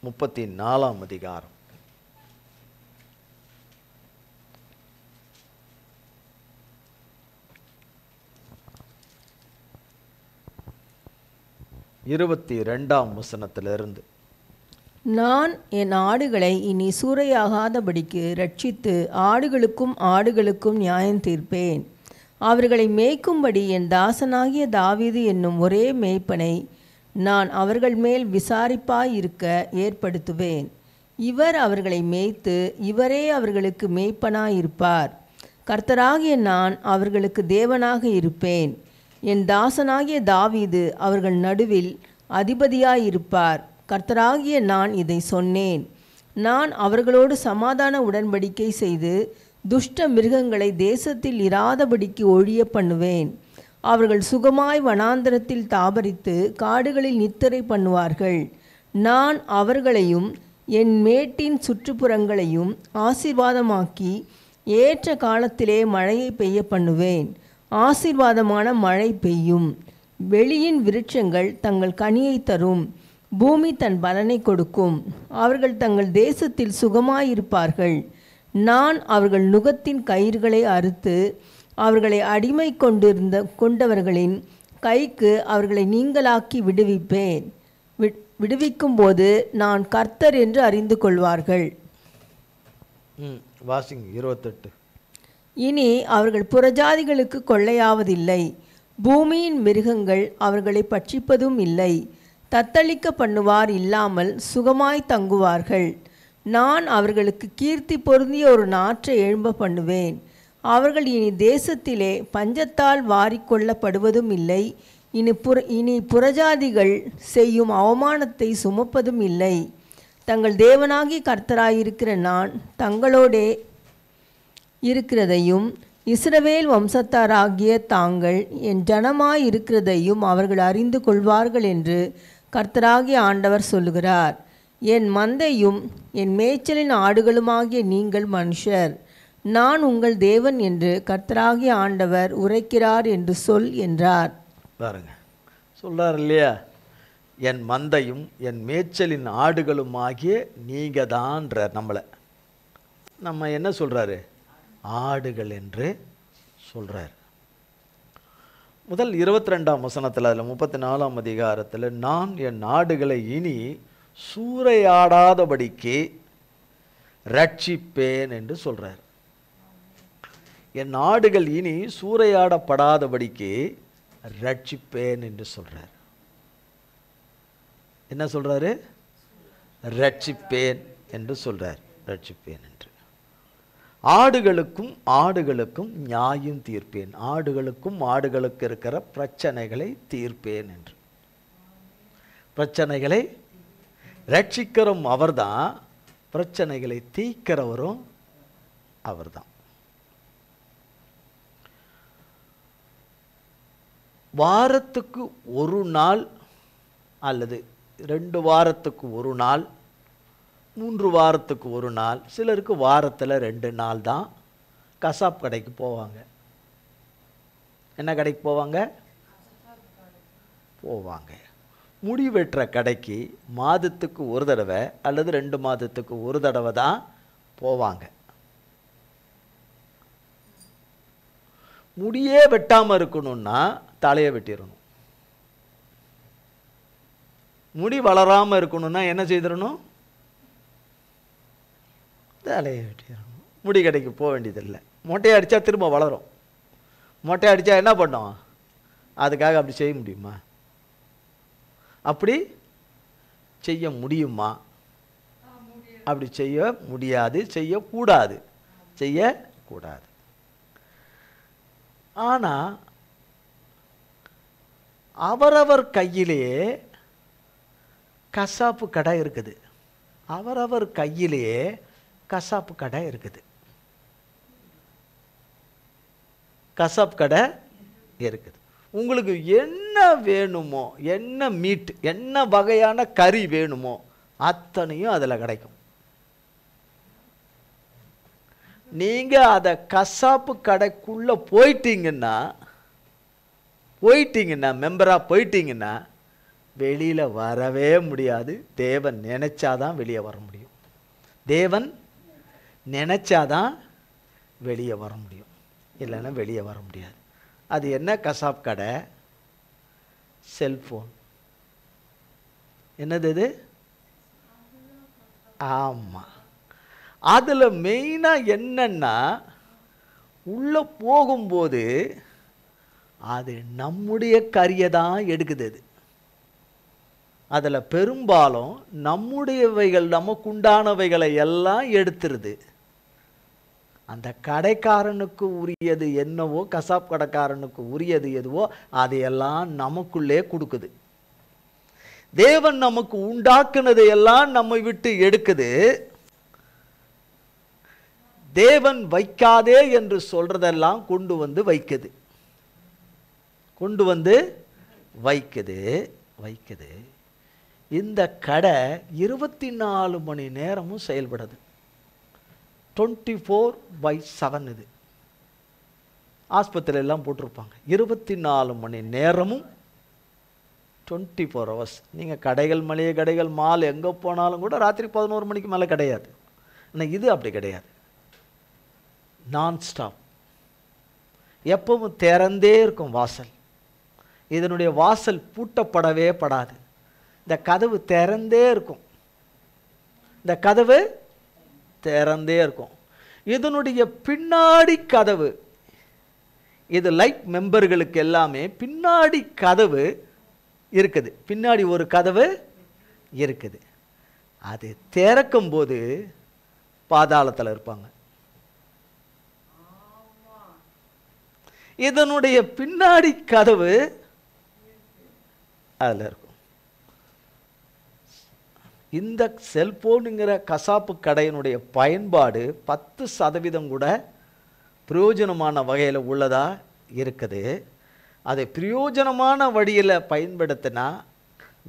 A: 34 அதிகாரம். இருபத்தி 2ஆம் வசனத்திலிருந்து,
B: நான் என் ஆடுகளை இனி சூறையாகாதபடிக்கு ரட்சித்து ஆடுகளுக்கும் நியாயம் தீர்ப்பேன். அவர்களை மேய்க்கும்படி என் தாசனாகிய தாவீது என்னும் ஒரே மேய்ப்பனை நான் அவர்கள் மேல் விசாரிப்பாயிருக்க ஏற்படுத்துவேன். இவர் அவர்களை மேய்த்து இவரே அவர்களுக்கு மேய்ப்பனாயிருப்பார். கர்த்தராகிய நான் அவர்களுக்கு தேவனாக இருப்பேன். என் தாசனாகிய தாவீது அவர்கள் நடுவில் அதிபதியாயிருப்பார். கர்த்தராகிய நான் இதை சொன்னேன். நான் அவர்களோடு சமாதான உடன்படிக்கை செய்து துஷ்ட மிருகங்களை தேசத்தில் இராதபடிக்கு ஒழிய பண்ணுவேன். அவர்கள் சுகமாய் வனாந்தரத்தில் தாபரித்து காடுகளில் நித்திரை பண்ணுவார்கள். நான் அவர்களையும் என் மேட்டின் சுற்றுப்புறங்களையும் ஆசீர்வாதமாக்கி ஏற்ற காலத்திலே மழையை பெய்ய பண்ணுவேன். ஆசீர்வாதமான மழை பெய்யும். வெளியின் விருட்சங்கள் தங்கள் கனியை தரும், பூமி தன் பலனை கொடுக்கும். அவர்கள் தங்கள் தேசத்தில் சுகமாயிருப்பார்கள். நான் அவர்கள் நுகத்தின் கயிறுகளை அறுத்து அவர்களை அடிமை கொண்டவர்களின் கைக்கு அவர்களை நீங்களாக்கி விடுவிப்பேன். விடுவிக்கும்போது நான் கர்த்தர் என்று அறிந்து கொள்வார்கள்.
A: வாசிங் 28.
B: இனி அவர்கள் புறஜாதிகளுக்கு கொள்ளையாவதில்லை, பூமியின் மிருகங்கள் அவர்களை பட்சிப்பதும் இல்லை. தத்தளிக்க பண்ணுவார் இல்லாமல் சுகமாய் தங்குவார்கள். நான் அவர்களுக்கு கீர்த்தி பொருந்திய ஒரு நாற்றை எழும்ப பண்ணுவேன். அவர்கள் இனி தேசத்திலே பஞ்சத்தால் வாரிக்கொள்ளப்படுவதும் இல்லை. இனி புறஜாதிகள் செய்யும் அவமானத்தை சுமப்பதும் இல்லை. தங்கள் தேவனாகி கர்த்தராயிருக்கிற நான் தங்களோடே இருக்கிறதையும் இஸ்ரவேல் வம்சத்தாராகிய தாங்கள் என் ஜனமாயிருக்கிறதையும் அவர்கள் அறிந்து கொள்வார்கள் என்று கர்த்தராகிய ஆண்டவர் சொல்லுகிறார். என் மந்தையும் என் மேய்ச்சலின் ஆடுகளுமாகிய நீங்கள் மனுஷர், நான் உங்கள் தேவன் என்று கர்த்தராகிய ஆண்டவர் உரைக்கிறார் என்று சொல் என்றார்.
A: பாருங்க, சொல்றார் இல்லையா, என் மந்தையும் என் மேய்ச்சலின் ஆடுகளும் ஆகிய நீங்க தான்ற நம்மளை. நம்ம என்ன சொல்றாரு? ஆடுகள் என்று சொல்றார். முதல் 22ஆம் வசனத்தில், அதில் 34ஆம் அதிகாரத்தில், நான் என் ஆடுகளை இனி சூறையாடாதபடிக்கு ரட்சிப்பேன் என்று சொல்றார். என் ஆடுகள் இனி சூறையாடப்படாதபடிக்கு ரட்சிப்பேன் என்று சொல்றார். என்ன சொல்றாரு? ரட்சிப்பேன் என்று சொல்றார். ரட்சிப்பேன் என்று. ஆடுகளுக்கும் நியாயம் தீர்ப்பேன். ஆடுகளுக்கு இருக்கிற பிரச்சனைகளை தீர்ப்பேன் என்று. பிரச்சனைகளை ரட்சிக்கிறோம் அவர்தான், பிரச்சனைகளை தீர்க்கிறவரும் அவர்தான். வாரத்துக்கு ஒரு நாள் அல்லது 2 வாரத்துக்கு ஒரு நாள், 3 வாரத்துக்கு ஒரு நாள், சிலருக்கு வாரத்தில் 2 நாள் தான் கசாப் கடைக்கு போவாங்க. என்ன கடைக்கு போவாங்க? முடி வெட்டுற கடைக்கு மாதத்துக்கு ஒரு தடவை அல்லது 2 மாதத்துக்கு ஒரு தடவை தான் போவாங்க. முடியே வெட்டாமல் இருக்கணும்னா தலையை வெட்டிடணும். முடி வளராமல் இருக்கணும்னா என்ன செய்திடணும்? தலையை வெட்டிடணும். முடி கடைக்கு போக வேண்டியதில்லை. மொட்டையை அடித்தா திரும்ப வளரும். மொட்டையை அடித்தா என்ன பண்ணோம்? அதுக்காக அப்படி செய்ய முடியுமா? அப்படி செய்ய முடியுமா? அப்படி செய்ய முடியாது, செய்யக்கூடாது. ஆனால் அவரவர் கையிலேயே கசாப்பு கடை இருக்குது. அவரவர் கையிலேயே கசாப்பு கடை இருக்குது. கசாப்பு கடை இருக்குது. உங்களுக்கு என்ன வேணுமோ, என்ன மீட், என்ன வகையான கறி வேணுமோ அத்தனையும் அதில் கிடைக்கும். நீங்கள் அதை கசாப்பு கடைக்குள்ளே போயிட்டீங்கன்னா மெம்பராக போயிட்டீங்கன்னா வெளியில் வரவே முடியாது. தேவன் நினைச்சாதான் வெளியே வர முடியும். தேவன் நினைச்சாதான் வெளியே வர முடியும், இல்லைன்னா வெளியே வர முடியாது. அது என்ன கசாப் கடை? செல்ஃபோன். என்னது இது? ஆமாம். அதில் மெயினாக என்னன்னா, உள்ளே போகும்போது அது நம்முடைய கறியை தான் எடுக்குது. அது அதில் பெரும்பாலும் நம்முடையவைகள், நமக்குண்டானவைகளை எல்லாம் எடுத்துருது. அந்த கடைக்காரனுக்கு உரியது என்னவோ, கசாப் கடைக்காரனுக்கு உரியது எதுவோ அதையெல்லாம் நமக்குள்ளே கொடுக்குது. தேவன் நமக்கு உண்டாக்குனதை எல்லாம் நம்மை விட்டு எடுக்குது. தேவன் வைக்காதே என்று சொல்றதெல்லாம் கொண்டு வந்து வைக்குது. இந்த கடை 24 மணி நேரமும் செயல்படுது. 24/7. இது ஆஸ்பத்திரி எல்லாம் போட்டிருப்பாங்க. 24 மணி நேரமும் 24 hours. நீங்கள் கடைகள், மளிகை கடைகள், மால் எங்கே போனாலும் கூட ராத்திரி 11 மணிக்கு மேலே கிடையாது. ஆனால் இது அப்படி கிடையாது. நான் ஸ்டாப், எப்பவும் திறந்தே இருக்கும் வாசல். இதனுடைய வாசல் பூட்டப்படவே படாது. இந்த கதவு திறந்தே இருக்கும். இந்த கதவு திறந்தே இருக்கும். இதனுடைய பின்னாடி கதவு, இது லைட் மெம்பர்களுக்கு எல்லாமே பின்னாடி கதவு இருக்குது. பின்னாடி ஒரு கதவு இருக்குது. அது திறக்கும் போது பாதாளத்தில் இருப்பாங்க. இதனுடைய பின்னாடி கதவு அதில் இருக்கும். இந்த செல்போனுங்கிற கசாப்பு கடையினுடைய பயன்பாடு 10% கூட பிரயோஜனமான வகையில் உள்ளதா இருக்குது. அதை பிரயோஜனமான வழியில் பயன்படுத்தினா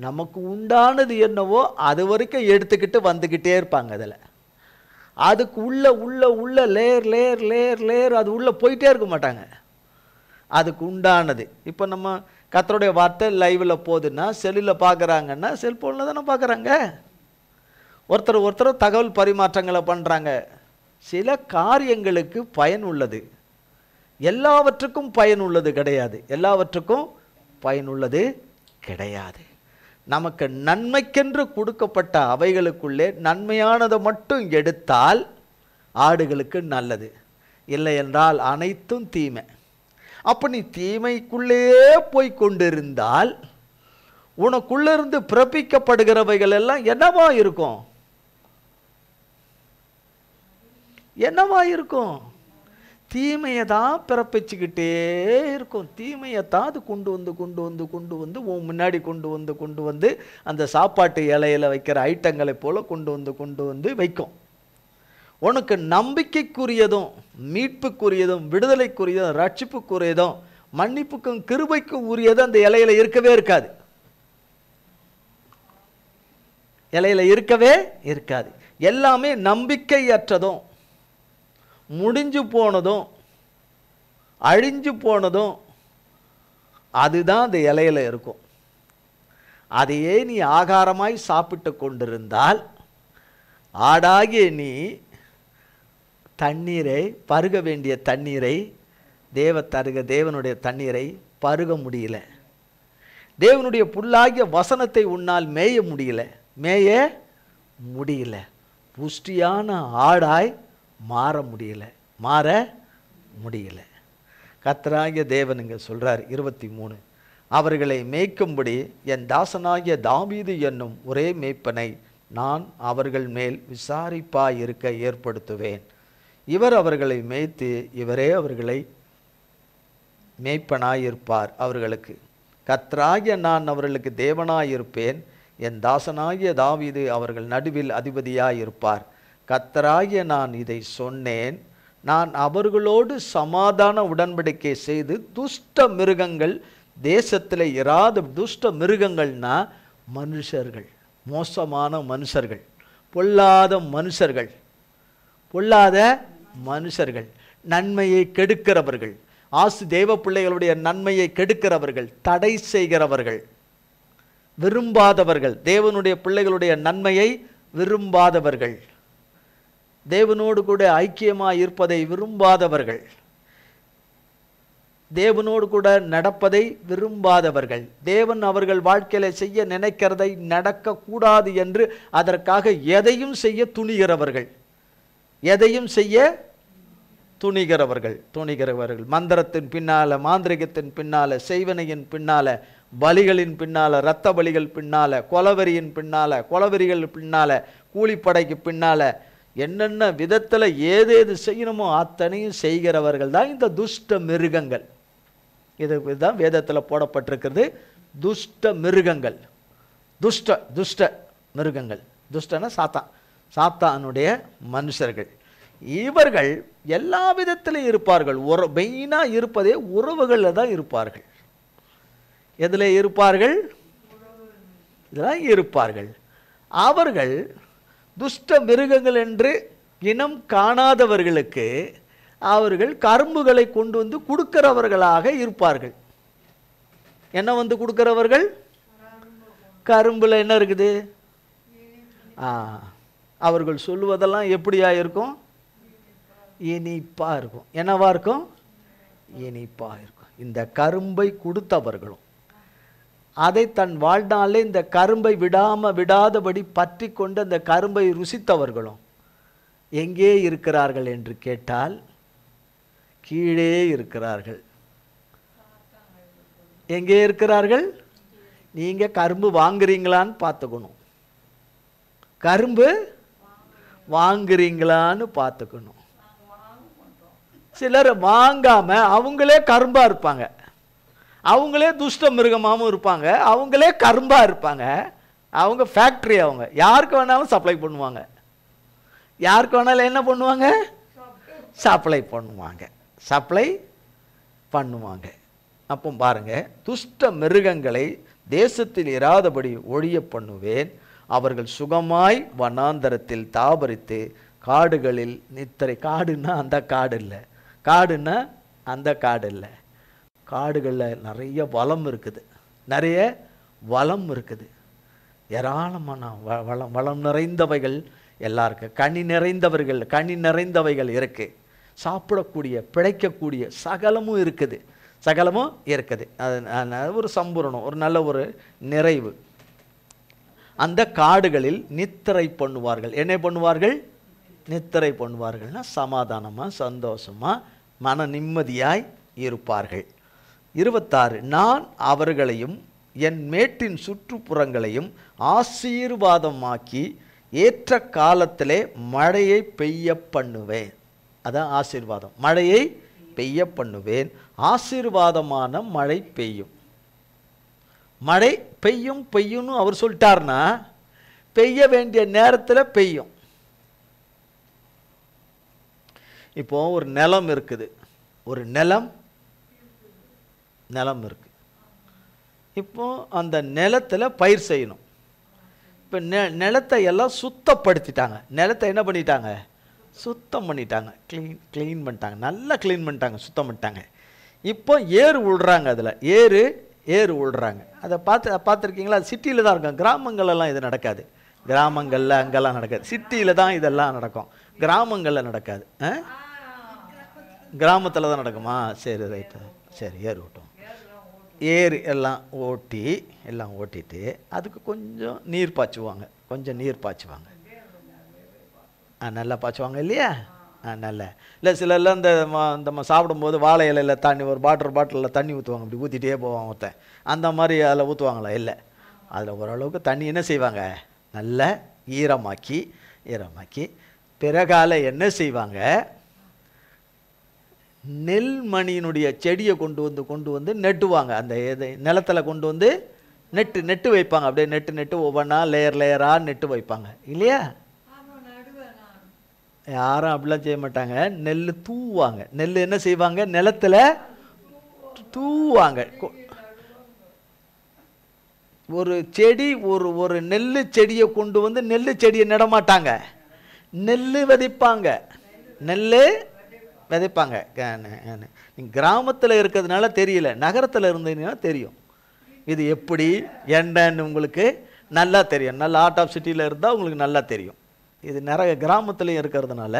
A: நமக்கு உண்டானது என்னவோ அது வரைக்கும் எடுத்துக்கிட்டு வந்துக்கிட்டே இருப்பாங்க. அதில் அதுக்கு உள்ள உள்ள உள்ள லேயர் லேயர் லேயர் லேயர் அது உள்ளே போயிட்டே இருக்க மாட்டாங்க. அதுக்கு உண்டானது இப்போ நம்ம கர்த்தருடைய வார்த்தை லைவில் போகுதுன்னா, செல்லில் பார்க்குறாங்கன்னா செல்ஃபோனில் தானே பார்க்குறாங்க. ஒருத்தர் தகவல் பரிமாற்றங்களை பண்ணுறாங்க. சில காரியங்களுக்கு பயன் உள்ளது, எல்லாவற்றுக்கும் பயன் உள்ளது கிடையாது. எல்லாவற்றுக்கும் பயனுள்ளது கிடையாது. நமக்கு நன்மைக்கென்று கொடுக்கப்பட்ட அவைகளுக்குள்ளே நன்மையானதை மட்டும் எடுத்தால் ஆடுகளுக்கு நல்லது, இல்லை என்றால் அனைத்தும் தீமை. அப்போ நீ தீமைக்குள்ளே போய் கொண்டிருந்தால் உனக்குள்ளிருந்து பிறப்பிக்கப்படுகிறவைகள் எல்லாம் என்னவா இருக்கும்? என்னவா இருக்கும்? தீமையை தான் பிறப்பிச்சுக்கிட்டே இருக்கும். தீமையை தான் அது கொண்டு வந்து உன் முன்னாடி கொண்டு வந்து அந்த சாப்பாட்டு இலையில் வைக்கிற ஐட்டங்களை போல கொண்டு வந்து வைக்கும். உனக்கு நம்பிக்கைக்குரியதும் மீட்புக்குரியதும் விடுதலைக்குரியதும் ரட்சிப்புக்குரியதும் மன்னிப்புக்கும் கிருபைக்கும் உரியதும் அந்த இலையில இருக்கவே இருக்காது. இலையில இருக்கவே இருக்காது. எல்லாமே நம்பிக்கையற்றதும் முடிஞ்சு போனதும் அழிஞ்சு போனதும் அதுதான் அந்த இலையில இருக்கும். அதையே நீ ஆகாரமாய் சாப்பிட்டு கொண்டிருந்தால் ஆடாகிய நீ தண்ணீரை பருக வேண்டிய தண்ணீரை தேவனுடைய தண்ணீரை பருக முடியல. தேவனுடைய புல்லாகிய வசனத்தை உன்னால் மேய முடியல. புஷ்டியான ஆடாய் மாற முடியல. கர்த்தராகிய தேவன் இங்கே சொல்றார் 23, அவர்களை மேய்க்கும்படி என் தாசனாகிய தாவீது என்னும் ஒரே மேய்ப்பனை நான் அவர்கள் மேல் விசாரிப்பாய் இருக்க ஏற்படுத்துவேன். இவர் அவர்களை மேய்த்து இவரே அவர்களை மேய்ப்பனாயிருப்பார். அவர்களுக்கு கர்த்தராகிய நான் அவர்களுக்கு தேவனாயிருப்பேன். என் தாசனாகிய தாவீது அவர்கள் நடுவில் அதிபதியாயிருப்பார். கர்த்தராகிய நான் இதை சொன்னேன். நான் அவர்களோடு சமாதான உடன்படிக்கை செய்து துஷ்ட மிருகங்கள் தேசத்தில் இராத துஷ்ட மிருகங்கள்னா மனுஷர்கள், மோசமான மனுஷர்கள், பொல்லாத மனுஷர்கள், நன்மையை கெடுக்கிறவர்கள், தேவ பிள்ளைகளுடைய நன்மையை கெடுக்கிறவர்கள், தடை செய்கிறவர்கள், விரும்பாதவர்கள், தேவனுடைய பிள்ளைகளுடைய நன்மையை விரும்பாதவர்கள், தேவனோடு கூட ஐக்கியமாக இருப்பதை விரும்பாதவர்கள், தேவனோடு கூட நடப்பதை விரும்பாதவர்கள், தேவன் அவர்கள் வாழ்க்கையில செய்ய நினைக்கிறதை நடக்கக்கூடாது என்று அதற்காக எதையும் செய்ய துணிகிறவர்கள், மந்திரத்தின் பின்னால, மாந்திரிகத்தின் பின்னால, செய்வனையின் பின்னால, பலிகளின் பின்னால, இரத்த பலிகள் பின்னால, கொலவெறியின் பின்னால, கொலவெறிகள் பின்னால, கூலிப்படைக்கு பின்னால, என்னென்ன விதத்தில் ஏதேது செய்யணுமோ அத்தனையும் செய்கிறவர்கள் தான் இந்த துஷ்ட மிருகங்கள். இதுதான் வேதத்தில் போடப்பட்டிருக்கிறது. துஷ்ட மிருகங்கள், துஷ்ட மிருகங்கள். துஷ்டனா சாத்தானுடைய மனுஷர்கள். இவர்கள் எல்லா விதத்திலும் இருப்பார்கள். மெயினாக இருப்பதே உறவுகளில் தான் இருப்பார்கள். எதில் இருப்பார்கள்? இதெல்லாம் இருப்பார்கள். அவர்கள் துஷ்ட மிருகங்கள் என்று இனம் காணாதவர்களுக்கு அவர்கள் கரும்புகளை கொண்டு வந்து கொடுக்கிறவர்களாக இருப்பார்கள். என்ன வந்து கொடுக்கிறவர்கள்? கரும்பில் என்ன இருக்குது? அவர்கள் சொல்லுவதெல்லாம் எப்படியா இருக்கும்? இனிப்பா இருக்கும். என்னவா இருக்கும்? இனிப்பா இருக்கும். இந்த கரும்பை கொடுத்தவர்களும் அதை தன் வாழ்நாளில் இந்த கரும்பை விடாதபடி பற்றி கொண்டு அந்த கரும்பை ருசித்தவர்களும் எங்கே இருக்கிறார்கள் என்று கேட்டால் கீழே இருக்கிறார்கள். எங்கே இருக்கிறார்கள்? நீங்க கரும்பு வாங்குறீங்களான்னு பார்த்துக்கணும். கரும்பு வாங்குறீங்களான்னு பார்த்துக்கணும். சிலர் வாங்காம அவங்களே கரும்பா இருப்பாங்க, அவங்களே துஷ்ட மிருகமாகவும் இருப்பாங்க, அவங்களே கரும்பா இருப்பாங்க. அவங்க ஃபேக்டரி, அவங்க யாருக்கு வேணாலும் சப்ளை பண்ணுவாங்க. யாருக்கு வேணாலும் என்ன பண்ணுவாங்க? சப்ளை பண்ணுவாங்க. அப்போ பாருங்க, துஷ்ட மிருகங்களை தேசத்தில் இராதபடி ஒழிய பண்ணுவேன். அவர்கள் சுகமாய் வனாந்தரத்தில் தாபரித்து காடுகளில் நித்திரை. காடுன்னா அந்த காடு இல்லை, காடுன்னா அந்த காடு இல்லை. காடுகளில் நிறைய வளம் இருக்குது, நிறைய வளம் இருக்குது, ஏராளமான வளம் நிறைந்தவைகள் எல்லாருக்கும். கனி நிறைந்தவைகள் இருக்கு, சாப்பிடக்கூடிய பிழைக்கக்கூடிய சகலமும் இருக்குது. அது ஒரு சம்பூரணம், ஒரு நல்ல ஒரு நிறைவு. அந்த காடுகளில் நித்திரை பண்ணுவார்கள். என்ன பண்ணுவார்கள்? நித்திரை பண்ணுவார்கள்னா சமாதானமா சந்தோஷமா மன நிம்மதியாய் இருப்பார்கள். 26, நான் அவர்களையும் என் மேட்டின் சுற்றுப்புறங்களையும் ஆசீர்வாதமாக்கி ஏற்ற காலத்திலே மழையை பெய்ய பண்ணுவேன். அதான் ஆசீர்வாதம். மழையை பெய்ய பண்ணுவேன். ஆசீர்வாதமான மழை பெய்யும். மழை பெய்யும்னு அவர் சொல்லிட்டார்னா பெய்ய வேண்டிய நேரத்தில் பெய்யும். இப்போ ஒரு நிலம் இருக்குது, ஒரு நிலம் இருக்கு. இப்போ அந்த நிலத்தில் பயிர் செய்யணும். இப்போ நிலத்தை எல்லாம் சுத்தப்படுத்திட்டாங்க. நிலத்தை என்ன பண்ணிட்டாங்க? சுத்தம் பண்ணிட்டாங்க, க்ளீன் பண்ணிட்டாங்க, நல்லா க்ளீன் பண்ணிட்டாங்க, சுத்தம் பண்ணிட்டாங்க. இப்போ ஏறு விழுறாங்க, அதில் ஏறு விழுறாங்க. அதை பார்த்துருக்கீங்களா? அது சிட்டியில் தான் இருக்கும், கிராமங்கள்லாம் இது நடக்காது. கிராமங்களில் அங்கெல்லாம் நடக்காது, சிட்டியில் தான் இதெல்லாம் நடக்கும், கிராமங்களில் நடக்காது. கிராமத்தில் தான் நடக்குமா? சரி, ரைட்டு, சரி, ஏறு விட்டோம். ஏறு எல்லாம் ஓட்டிட்டு அதுக்கு கொஞ்சம் நீர் பாய்ச்சுவாங்க, நல்லா பாய்ச்சுவாங்க இல்லையா? நல்ல இல்லை, சிலர்லாம் இந்த சாப்பிடும்போது வாழை இலையில் தண்ணி, ஒரு பாட்டிலில் தண்ணி ஊற்றுவாங்க, அப்படி ஊற்றிட்டே போவாங்க ஒருத்தன். அந்த மாதிரி அதில் ஊற்றுவாங்களா? இல்லை, அதில் ஓரளவுக்கு தண்ணி என்ன செய்வாங்க? நல்ல ஈரமாக்கி பிறகால என்ன செய்வாங்க? நெல்மணியினுடைய செடியை கொண்டு வந்து நெட்டுவாங்க. அந்த நிலத்தில் கொண்டு வந்து நெட்டு வைப்பாங்க. அப்படியே நெட்டு ஒவ்வொன்றா லேயராக நெட்டு வைப்பாங்க இல்லையா? யாரும் அப்படிலாம் செய்ய மாட்டாங்க. நெல் தூவாங்க. நெல் என்ன செய்வாங்க? நிலத்துல தூவாங்க. ஒரு செடி, ஒரு நெல் செடியை கொண்டு வந்து நெல் செடியை நடமாட்டாங்க, நெல் விதைப்பாங்க. கிராமத்தில் இருக்கிறதுனால தெரியல, நகரத்தில் இருந்தீங்கன்னா தெரியும் இது எப்படி என்னன்னு உங்களுக்கு நல்லா தெரியும். நல்ல ஆர்ட் ஆஃப் சிட்டியில் இருந்தால் உங்களுக்கு நல்லா தெரியும். இது நிறைய கிராமத்துலையும் இருக்கிறதுனால,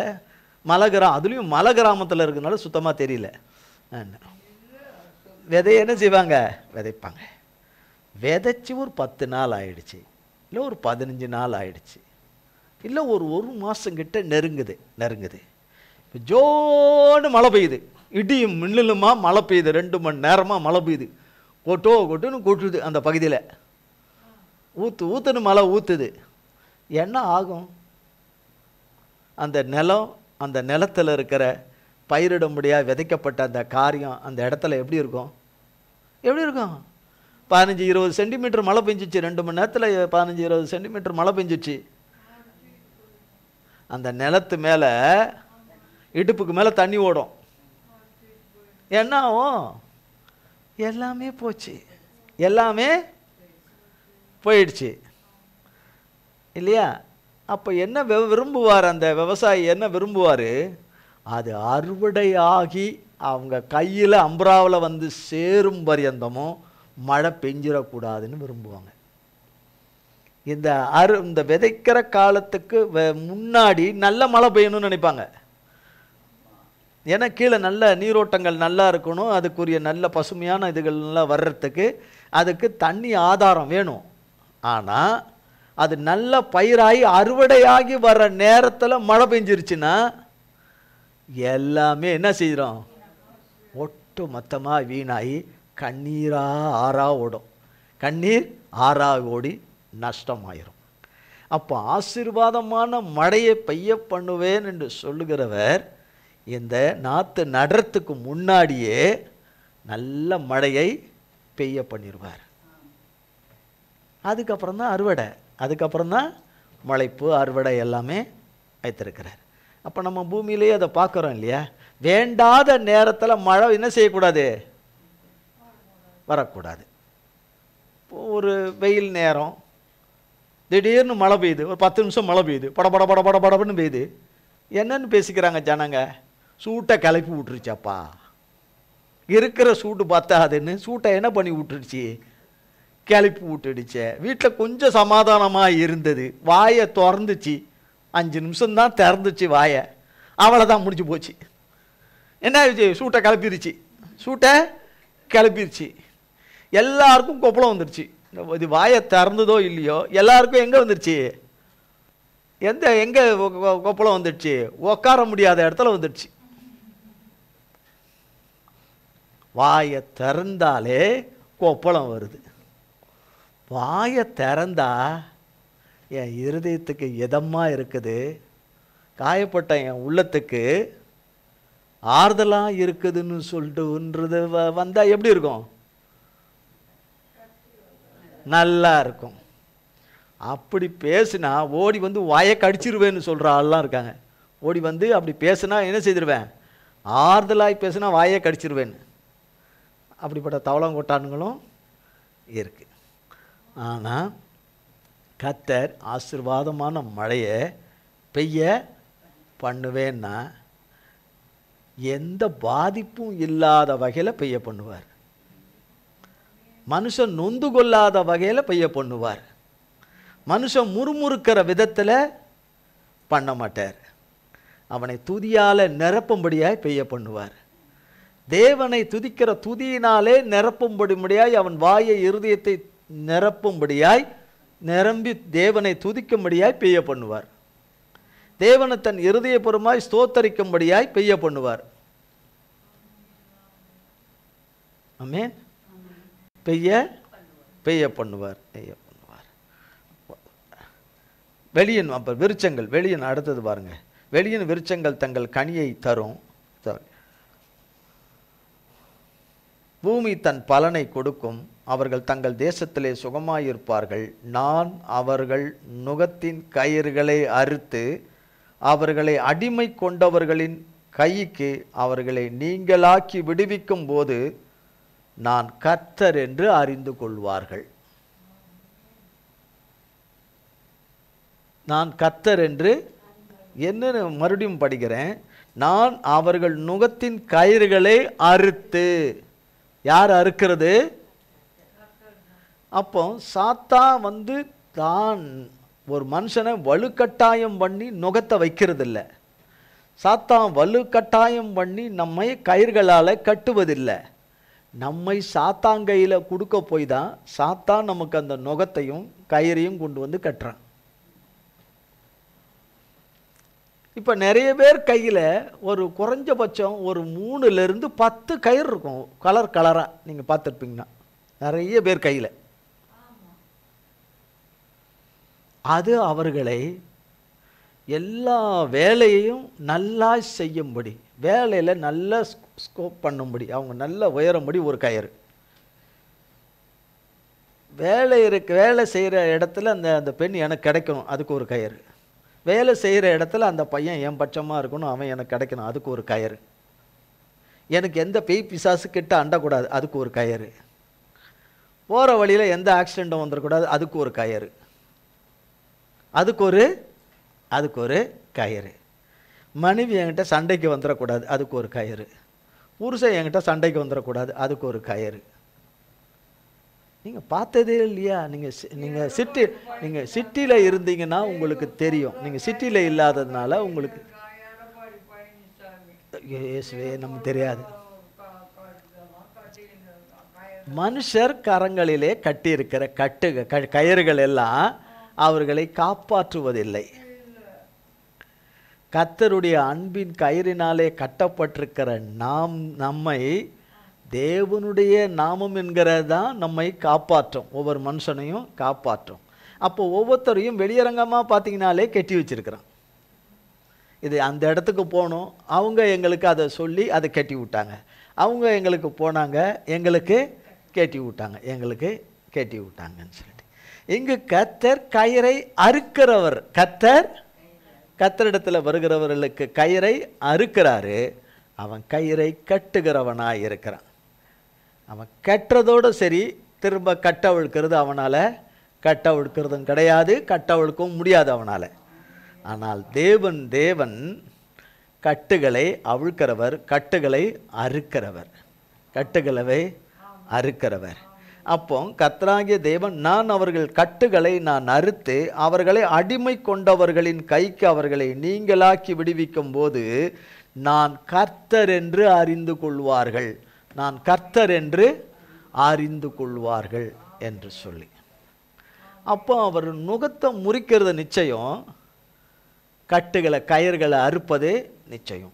A: அதுலேயும் மலை கிராமத்தில் இருக்கிறதுனால சுத்தமாக தெரியல. விதைய என்ன செய்வாங்க? விதைப்பாங்க. விதைச்சி ஒரு 10 நாள் ஆயிடுச்சு, இல்லை ஒரு 15 நாள் ஆயிடுச்சு, இல்லை ஒரு மாதம் கிட்ட நெருங்குது. இப்போ ஜோன்னு மழை பெய்யுது, இடியும் மின்னலுமா மழை பெய்யுது, 2 மணி நேரமாக மழை பெய்யுது, கொட்டுன்னு கொட்டுது. அந்த பகுதியில் ஊத்துன்னு மழை ஊற்றுது. என்ன ஆகும்? அந்த நிலத்தில் இருக்கிற பயிரிட முடியாது விதைக்கப்பட்ட அந்த காரியம் அந்த இடத்துல எப்படி இருக்கும்? 15-20 சென்டிமீட்டர் மழை பெஞ்சிச்சு, 2 மணி நேரத்தில் 15-20 சென்டிமீட்டர் மழை பெஞ்சிச்சு. அந்த நிலத்து மேலே, இடுப்புக்கு மேலே தண்ணி ஓடும். என்ன ஆகும்? எல்லாமே போச்சு, எல்லாமே போயிடுச்சு இல்லையா? அப்போ என்ன விரும்புவார் அந்த விவசாயி? என்ன விரும்புவார்? அது அறுவடையாகி அவங்க கையில் அம்பராவில் வந்து சேரும் பரியந்தமும் மழை பெஞ்சிடக்கூடாதுன்னு விரும்புவாங்க. இந்த விதைக்கிற காலத்துக்கு முன்னாடி நல்ல மழை பெய்யணும்னு நினைப்பாங்க. ஏன்னா கீழே நல்ல நீரோட்டங்கள் நல்லா இருக்கணும், அதுக்குரிய நல்ல பசுமையான இதுகள்லாம் வர்றதுக்கு அதுக்கு தண்ணி ஆதாரம் வேணும். ஆனால் அது நல்ல பயிராகி அறுவடையாகி வர்ற நேரத்தில் மழை பெஞ்சிருச்சுன்னா எல்லாமே என்ன செய்கிறோம், ஒட்டு மொத்தமாக வீணாகி கண்ணீராக ஆறா ஓடும். கண்ணீர் ஆறா ஓடி நஷ்டமாயிரும். அப்போ ஆசீர்வாதமான மழையை பெய்ய பண்ணுவேன் என்று சொல்லுகிறவர் இந்த நாற்று நடுறதுக்கு முன்னாடியே நல்ல மழையை பெய்ய பண்ணிடுவார். அதுக்கப்புறம் தான் அறுவடை, அதுக்கப்புறம் தான் முளைப்பு அறுவடை எல்லாமே வைத்திருக்கிறார். அப்போ நம்ம பூமியிலேயே அதை பார்க்குறோம் இல்லையா? வேண்டாத நேரத்தில் மழை என்ன செய்யக்கூடாது, வரக்கூடாது. ஒரு வெயில் நேரம் திடீர்னு மழை பெய்யுது, ஒரு 10 நிமிஷம் மழை பெய்யுது, பட படன்னு பெய்யுது. என்னன்னு பேசிக்கிறாங்க ஜனங்க, சூட்டை கிளப்பி விட்டுருச்சாப்பா. இருக்கிற சூட்டு பத்தாதுன்னு சூட்டை என்ன பண்ணி விட்டுருச்சு, கிளப்பி விட்டுடுச்சே. வீட்டில் கொஞ்சம் சமாதானமாக இருந்தது, வாயை திறந்துச்சு, 5 நிமிஷம்தான் திறந்துச்சு வாயை, அவ்வளோதான் முடிஞ்சு போச்சு. என்ன ஆயிடுச்சு, சூட்டை கிளப்பிருச்சு, சூட்டை கிளப்பிருச்சு. எல்லாருக்கும் கொப்பளம் வந்துடுச்சு. இது வாயை திறந்ததோ இல்லையோ எல்லாருக்கும் எங்கே வந்துடுச்சு, எங்கே கொப்பளம் வந்துடுச்சு, உட்கார முடியாத இடத்துல வந்துடுச்சு. வாயை திறந்தாலே கொப்பளம் வருது. வாயை திறந்தா என் இருதயத்துக்கு இதமாக இருக்குது, காயப்பட்ட என் உள்ளத்துக்கு ஆறுதலாக இருக்குதுன்னு சொல்லிட்டுன்றது வந்தால் எப்படி இருக்கும், நல்லா இருக்கும். அப்படி பேசுனா ஓடி வந்து வாயை கடிச்சிருவேன்னு சொல்கிற ஆள்லாம் இருக்காங்க. ஓடி வந்து அப்படி பேசுனா என்ன செய்திருவேன், ஆறுதலாய் பேசுனா வாயை கடிச்சிருவேன்னு. அப்படிப்பட்ட தவளங்கொட்டானுங்களும் இருக்கு. ஆனால் கர்த்தர் ஆசீர்வாதமான மழையை பெய்ய பண்ணுவேன்னா எந்த பாதிப்பும் இல்லாத வகையில் பெய்ய பண்ணுவார். மனுஷன் நொந்து கொள்ளாத வகையில் பெய்ய பண்ணுவார். மனுஷன் முறுமுறுக்கிற விதத்தில் பண்ண மாட்டார். அவனை துதியால் நிரப்பும்படியாய் பெய்ய பண்ணுவார். தேவனை துதிக்கிற துதியினாலே நிரப்பும்படியாய் அவன் வாயை இருதயத்தை நிரப்பும்படியாய் நிரம்பி தேவனை துதிக்கும்படியாய் பெய்ய பண்ணுவார். தேவனை தன் இருதயபூர்வமாய் ஸ்தோத்தரிக்கும்படியாய் பெய்ய பண்ணுவார். ஆமென். பெய்ய பண்ணுவார். வெளியின் அப்போ விருட்சங்கள், வெளியின் அடுத்தது பாருங்க, வெளியின் விருட்சங்கள் தங்கள் கனியை தரும், பூமி தன் பலனை கொடுக்கும், அவர்கள் தங்கள் தேசத்திலே சுகமாயிருப்பார்கள். நான் அவர்கள் நுகத்தின் கயிறுகளை அறுத்து அவர்களை அடிமை கொண்டவர்களின் கைக்கு அவர்களை நீங்களாக்கி விடுவிக்கும் போது நான் கர்த்தர் என்று அறிந்து கொள்வார்கள். நான் கர்த்தர் என்று என்ன மறுபடியும் படிக்கிறேன். நான் அவர்கள் நுகத்தின் கயிறுகளை அறுத்து, யார் அறுக்கிறது? அப்போ சாத்தா வந்து தான் ஒரு மனுஷனை வலுக்கட்டாயம் பண்ணி நுகத்தை வைக்கிறது இல்லை. சாத்தான் வலுக்கட்டாயம் பண்ணி நம்மை கயிறுகளால் கட்டுவதில்லை. நம்மை சாத்தாங்கையில் கொடுக்க போய் தான் சாத்தான் நமக்கு அந்த நுகத்தையும் கயிறையும் கொண்டு வந்து கட்டுறான். இப்போ நிறைய பேர் கையில் ஒரு குறைஞ்சபட்சம் ஒரு 3லிருந்து 10 கயிறு இருக்கும், கலர் கலராக. நீங்கள் பார்த்துருப்பீங்கன்னா நிறைய பேர் கையில். அது அவர்களை எல்லா வேலையையும் நல்லா செய்யும்படி, வேலையில் நல்லா ஸ்கோப் பண்ணும்படி, அவங்க நல்லா உயரும்படி ஒரு கயிறு. வேலை செய்கிற இடத்துல அந்த பெண் எனக்கு கிடைக்கணும், அதுக்கு ஒரு கயிறு. வேலை செய்கிற இடத்துல அந்த பையன் என் பட்சமாக இருக்கணும், அவன் எனக்கு கிடைக்கணும், அதுக்கு ஒரு கயிறு. எனக்கு எந்த பேய் பிசாசு கிட்ட அண்டக்கூடாது, அதுக்கு ஒரு கயிறு. போகிற வழியில் எந்த ஆக்சிடெண்ட்டும் வந்துடக்கூடாது, அதுக்கு ஒரு கயிறு. அதுக்கு ஒரு கயிறு. மனைவி என்கிட்ட சண்டைக்கு வந்துடக்கூடாது, அதுக்கு ஒரு கயிறு. புருஷன் என்கிட்ட சண்டைக்கு வந்துடக்கூடாது, அதுக்கு ஒரு கயிறு. நீங்கள் பார்த்ததே இல்லையா? நீங்கள் சிட்டியில் இருந்தீங்கன்னா உங்களுக்கு தெரியும். நீங்கள் சிட்டியில் இல்லாததுனால உங்களுக்கு இயேசுவே நமக்கு தெரியாது. மனுஷர் கரங்களிலே கட்டி இருக்கிற கயிறுகள் எல்லாம் அவர்களை காப்பாற்றுவதில்லை. கர்த்தருடைய அன்பின் கயிறினாலே கட்டப்பட்டிருக்கிற நம்மை தேவனுடைய நாமம் என்கிறதான் நம்மை காப்பாற்றும், ஒவ்வொரு மனுஷனையும் காப்பாற்றும். அப்போ ஒவ்வொருத்தரையும் வெளியரங்கமாக பார்த்தீங்கனாலே கட்டி வச்சிருக்கிறான். இது அந்த இடத்துக்கு போகணும், அவங்க எங்களுக்கு அதை சொல்லி அதை கட்டி விட்டாங்க, அவங்க எங்களுக்கு போனாங்க எங்களுக்கு கட்டி விட்டாங்க, எங்களுக்கு கட்டி விட்டாங்கன்னு சொல்லிட்டு இங்கு கர்த்தர் கயிறை அறுக்கிறவர். கர்த்தரிடத்தில் வருகிறவர்களுக்கு கயிறை அறுக்கிறாரு. அவன் கயிறை கட்டுகிறவனாக இருக்கிறான். அவன் கட்டுறதோடு சரி, திரும்ப கட்டவிழ்க்கிறது அவனால் கட்டவிழ்க்கிறதும் கிடையாது, கட்டவிழ்க்கவும் முடியாது அவனால். ஆனால் தேவன் கட்டுகளை அவிழ்க்கிறவர், கட்டுகளை அறுக்கிறவர். அப்போ கர்த்தராகிய தேவன், நான் அவர்கள் கட்டுகளை நான் அறுத்து அவர்களை அடிமை கொண்டவர்களின் கைக்கு அவர்களை நீங்களாக்கி விடுவிக்கும் போது நான் கர்த்தர் என்று அறிந்து கொள்வார்கள், நான் கர்த்தர் என்று அறிந்து கொள்வார்கள் என்று சொல்லி. அப்போ அவர் நுகத்தை முறிக்கிறது நிச்சயம், கட்டுகளை கயிறுகளை அறுப்பதே நிச்சயம்.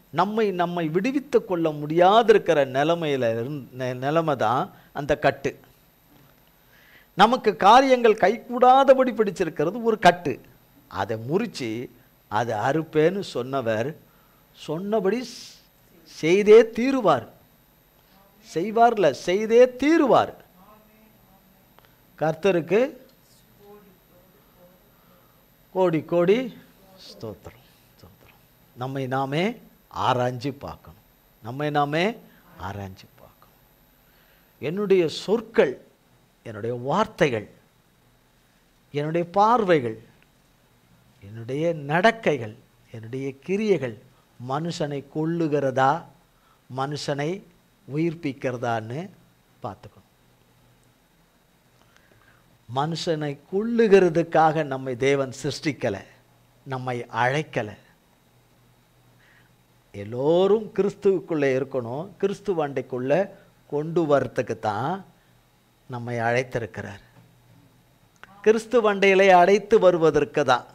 A: நம்மை விடுவித்து கொள்ள முடியாதிருக்கிற நிலைமை தான் அந்த கட்டு. நமக்கு காரியங்கள் கைகூடாதபடி பிடிச்சிருக்கிறது ஒரு கட்டு. அதை முறிச்சு அதை அறுப்பேன்னு சொன்னவர் சொன்னபடி செய்தே தீருவார். செய்வார்ல, செய்தே தீருவார். கர்த்தருக்கு கோடி கோடி ஸ்தோத்திரம். நம்மை நாமே ஆராய்ஞ்சு பார்க்கணும். என்னுடைய சொற்கள், என்னுடைய வார்த்தைகள், என்னுடைய பார்வைகள், என்னுடைய நடக்கைகள், என்னுடைய கிரியைகள் மனுஷனை கொல்லுகிறதா மனுஷனை உயிர்ப்பிக்கிறதான்னு பார்த்துக்கணும். மனுஷனை கொல்லுகிறதுக்காக நம்மை தேவன் சிருஷ்டிக்கலை, நம்மை அழைக்கலை. எல்லோரும் கிறிஸ்துவுக்குள்ளே இருக்கணும், கிறிஸ்துவ அண்டைக்குள்ளே கொண்டு வரத்துக்கு தான் நம்மை அழைத்திருக்கிறார். கிறிஸ்துவ அண்டையிலே அழைத்து வருவதற்கு தான்,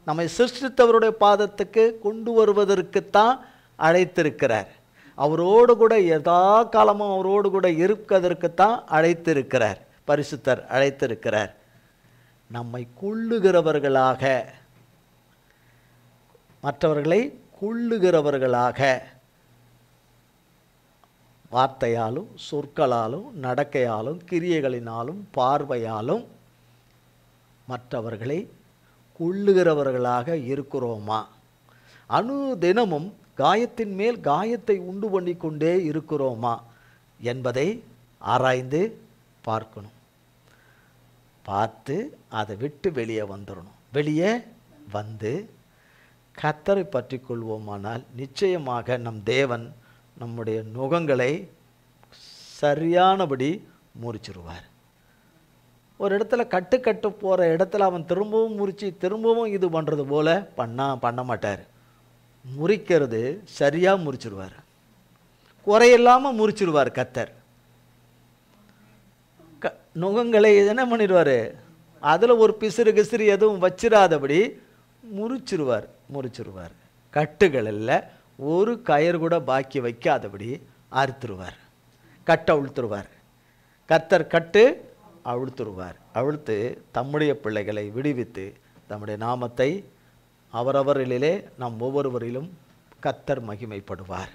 A: நம்மை சிருஷ்டித்தவருடைய பாதத்துக்கு கொண்டு வருவதற்குத்தான் அழைத்திருக்கிறார். அவரோடு கூட எதா காலமும் அவரோடு கூட இருக்கிறதற்குத்தான் அழைத்திருக்கிறார். பரிசுத்தர் அழைத்திருக்கிறார். நம்மை கொள்ளுகிறவர்களாக, மற்றவர்களை கொள்ளுகிறவர்களாக, வார்த்தையாலும் சொற்களாலும் நடக்கையாலும் கிரியைகளினாலும் பார்வையாலும் மற்றவர்களை கொள்ளுகிறவர்களாக இருக்கிறோமா? அனுதினமும் காயத்தின் மேல் காயத்தை உண்டு பண்ணி கொண்டே இருக்கிறோமா என்பதை ஆராய்ந்து பார்க்கணும். பார்த்து அதை விட்டு வெளியே வந்துடணும். வெளியே வந்து கர்த்தரை பற்றி கொள்வோமானால் நிச்சயமாக நம் தேவன் நம்முடைய நுகங்களை சரியானபடி முறிச்சிருவார். ஒரு இடத்துல கட்டு போகிற இடத்துல அவன் திரும்பவும் முறித்து திரும்பவும் இது பண்ணுறது போல் பண்ண மாட்டார். முறிக்கிறது சரியாக முறிச்சிருவார், குறையில்லாமல் முறிச்சிருவார். கர்த்தர் நுகங்களை என்ன பண்ணிடுவார், அதில் ஒரு பிசிறு கிசிறு எதுவும் வச்சிடாதபடி முறிச்சிருவார். கட்டுகளில் ஒரு கயிறு கூட பாக்கி வைக்காதபடி அறுத்துருவார், கட்டை அவிழ்த்துருவார். கர்த்தர் கட்டு அவிழ்த்து தம்முடைய பிள்ளைகளை விடுவித்து தம்முடைய நாமத்தை அவரவரிலே நாம் ஒவ்வொருவரிலும் கர்த்தர் மகிமைப்படுவார்.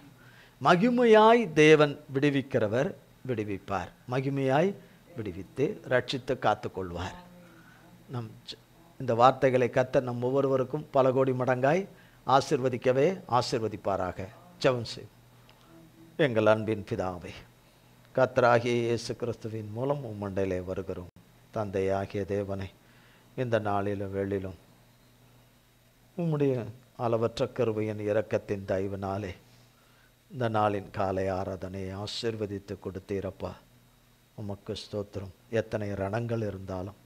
A: மகிமையாய் தேவன் விடுவிக்கிறவர் விடுவிப்பார். மகிமையாய் விடுவித்து ரட்சித்து காத்துக்கொள்வார். இந்த வார்த்தைகளை கர்த்தர் நம் ஒவ்வொருவருக்கும் பல கோடி மடங்காய் ஆசீர்வதிக்கவே ஆசீர்வதிப்பாராக. ஜெபம் செய்வோம். எங்கள் அன்பின் பிதாவே, கர்த்தராகிய இயேசு கிறிஸ்துவின் மூலம் உம்மண்டையிலே வருகிறோம். தந்தையாகிய தேவனை, இந்த நாளிலும் வேளிலும் உம்முடைய அளவற்ற கிருபையின் இரக்கத்தின் தயவினாலே இந்த நாளின் காலை ஆராதனையை ஆசீர்வதித்து கொடுத்தீரப்பா. உமக்கு ஸ்தோத்திரம். எத்தனை ரணங்கள் இருந்தாலும்,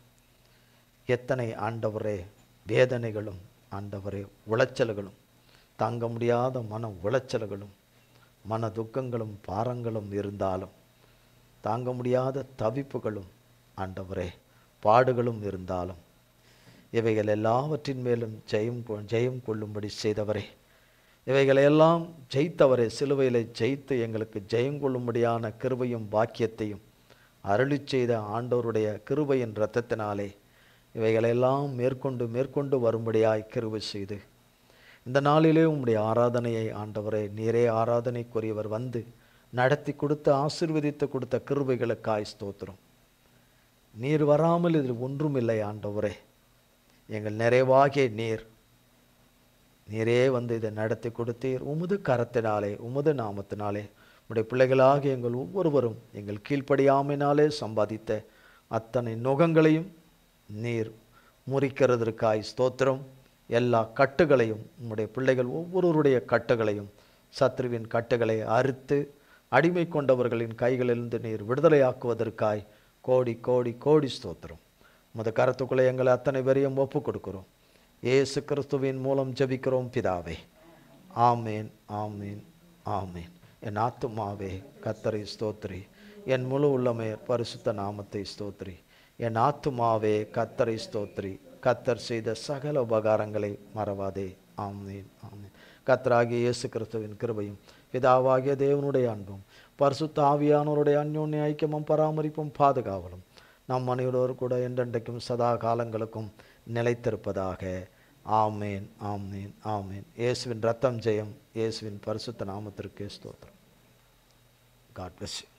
A: எத்தனை ஆண்டவரே வேதனைகளும், ஆண்டவரே உளைச்சல்களும், தாங்க முடியாத மன உளைச்சல்களும், மன துக்கங்களும் பாரங்களும் இருந்தாலும், தாங்க முடியாத தவிப்புகளும், ஆண்டவரே பாடுகளும் இருந்தாலும், இவைகள் எல்லாவற்றின் மேலும் ஜெயம் கொள்ளும்படி செய்தவரே, இவைகளையெல்லாம் ஜெயித்தவரே, சிலுவையில் ஜெயித்து எங்களுக்கு ஜெயம் கொள்ளும்படியான கிருபையும் பாக்கியத்தையும் அருளி செய்த ஆண்டவருடைய கிருபையின் இரத்தத்தினாலே இவைகளெல்லாம் மேற்கொண்டு வரும்படியாய் கிருபை செய்து இந்த நாளிலே உம்முடைய ஆராதனையை ஆண்டவரே, நீரே ஆராதனைக்குரியவர் வந்து நடத்தி கொடுத்து ஆசீர்வதித்து கொடுத்த கிருபைகளுக்காய் ஸ்தோத்திரம். நீர் வராமல் இதில் ஒன்றுமில்லை ஆண்டவரே. எங்கள் நிறைவாகிய நீரே வந்து இதை நடத்தி கொடுத்தீர். உமது கரத்தினாலே, உமது நாமத்தினாலே உம்முடைய பிள்ளைகளாக எங்கள் ஒவ்வொருவரும் எங்கள் கீழ்ப்படியாமையினாலே சம்பாதித்த அத்தனை நுகங்களையும் நீர் முறிக்கிறதற்காய் ஸ்தோத்திரம். எல்லா கட்டுகளையும், உம்முடைய பிள்ளைகள் ஒவ்வொருவருடைய கட்டுகளையும், சத்ருவின் கட்டுகளை அறுத்து அடிமை கொண்டவர்களின் கைகளிலிருந்து நீர் விடுதலையாக்குவதற்காய் கோடி கோடி கோடி ஸ்தோத்திரம். உமது கரத்துக்குள்ளே எங்களை அத்தனை பேரையும் ஒப்பு கொடுக்கிறோம். இயேசு கிறிஸ்துவின் மூலம் ஜெபிக்கிறோம் பிதாவே. ஆமேன், ஆமேன், ஆமேன். என் ஆத்துமாவே கர்த்தரை ஸ்தோத்திரி, என் முழு உள்ளமே பரிசுத்த நாமத்தை ஸ்தோத்திரி. என் ஆத்துமாவே கர்த்தரை ஸ்தோத்திரி, கர்த்தர் செய்த சகல உபகாரங்களை மறவாதே. ஆமேன், ஆமேன். கர்த்தராகிய இயேசு கிறிஸ்துவின் கிருபையும், பிதாவாகிய தேவனுடைய அன்பும், பரிசுத்த ஆவியானவருடைய அந்யோன்ய ஐக்கியமும் பராமரிப்பும் பாதுகாவலும் நம் அனைவரோடு கூட என்றென்றைக்கும் சதா காலங்களுக்கும் நிலைத்திருப்பதாக. ஆமேன், ஆமேன், ஆமேன். இயேசுவின் ரத்தம் ஜெயம். இயேசுவின் பரிசுத்த நாமத்திற்கு ஸ்தோத்திரம். God bless you.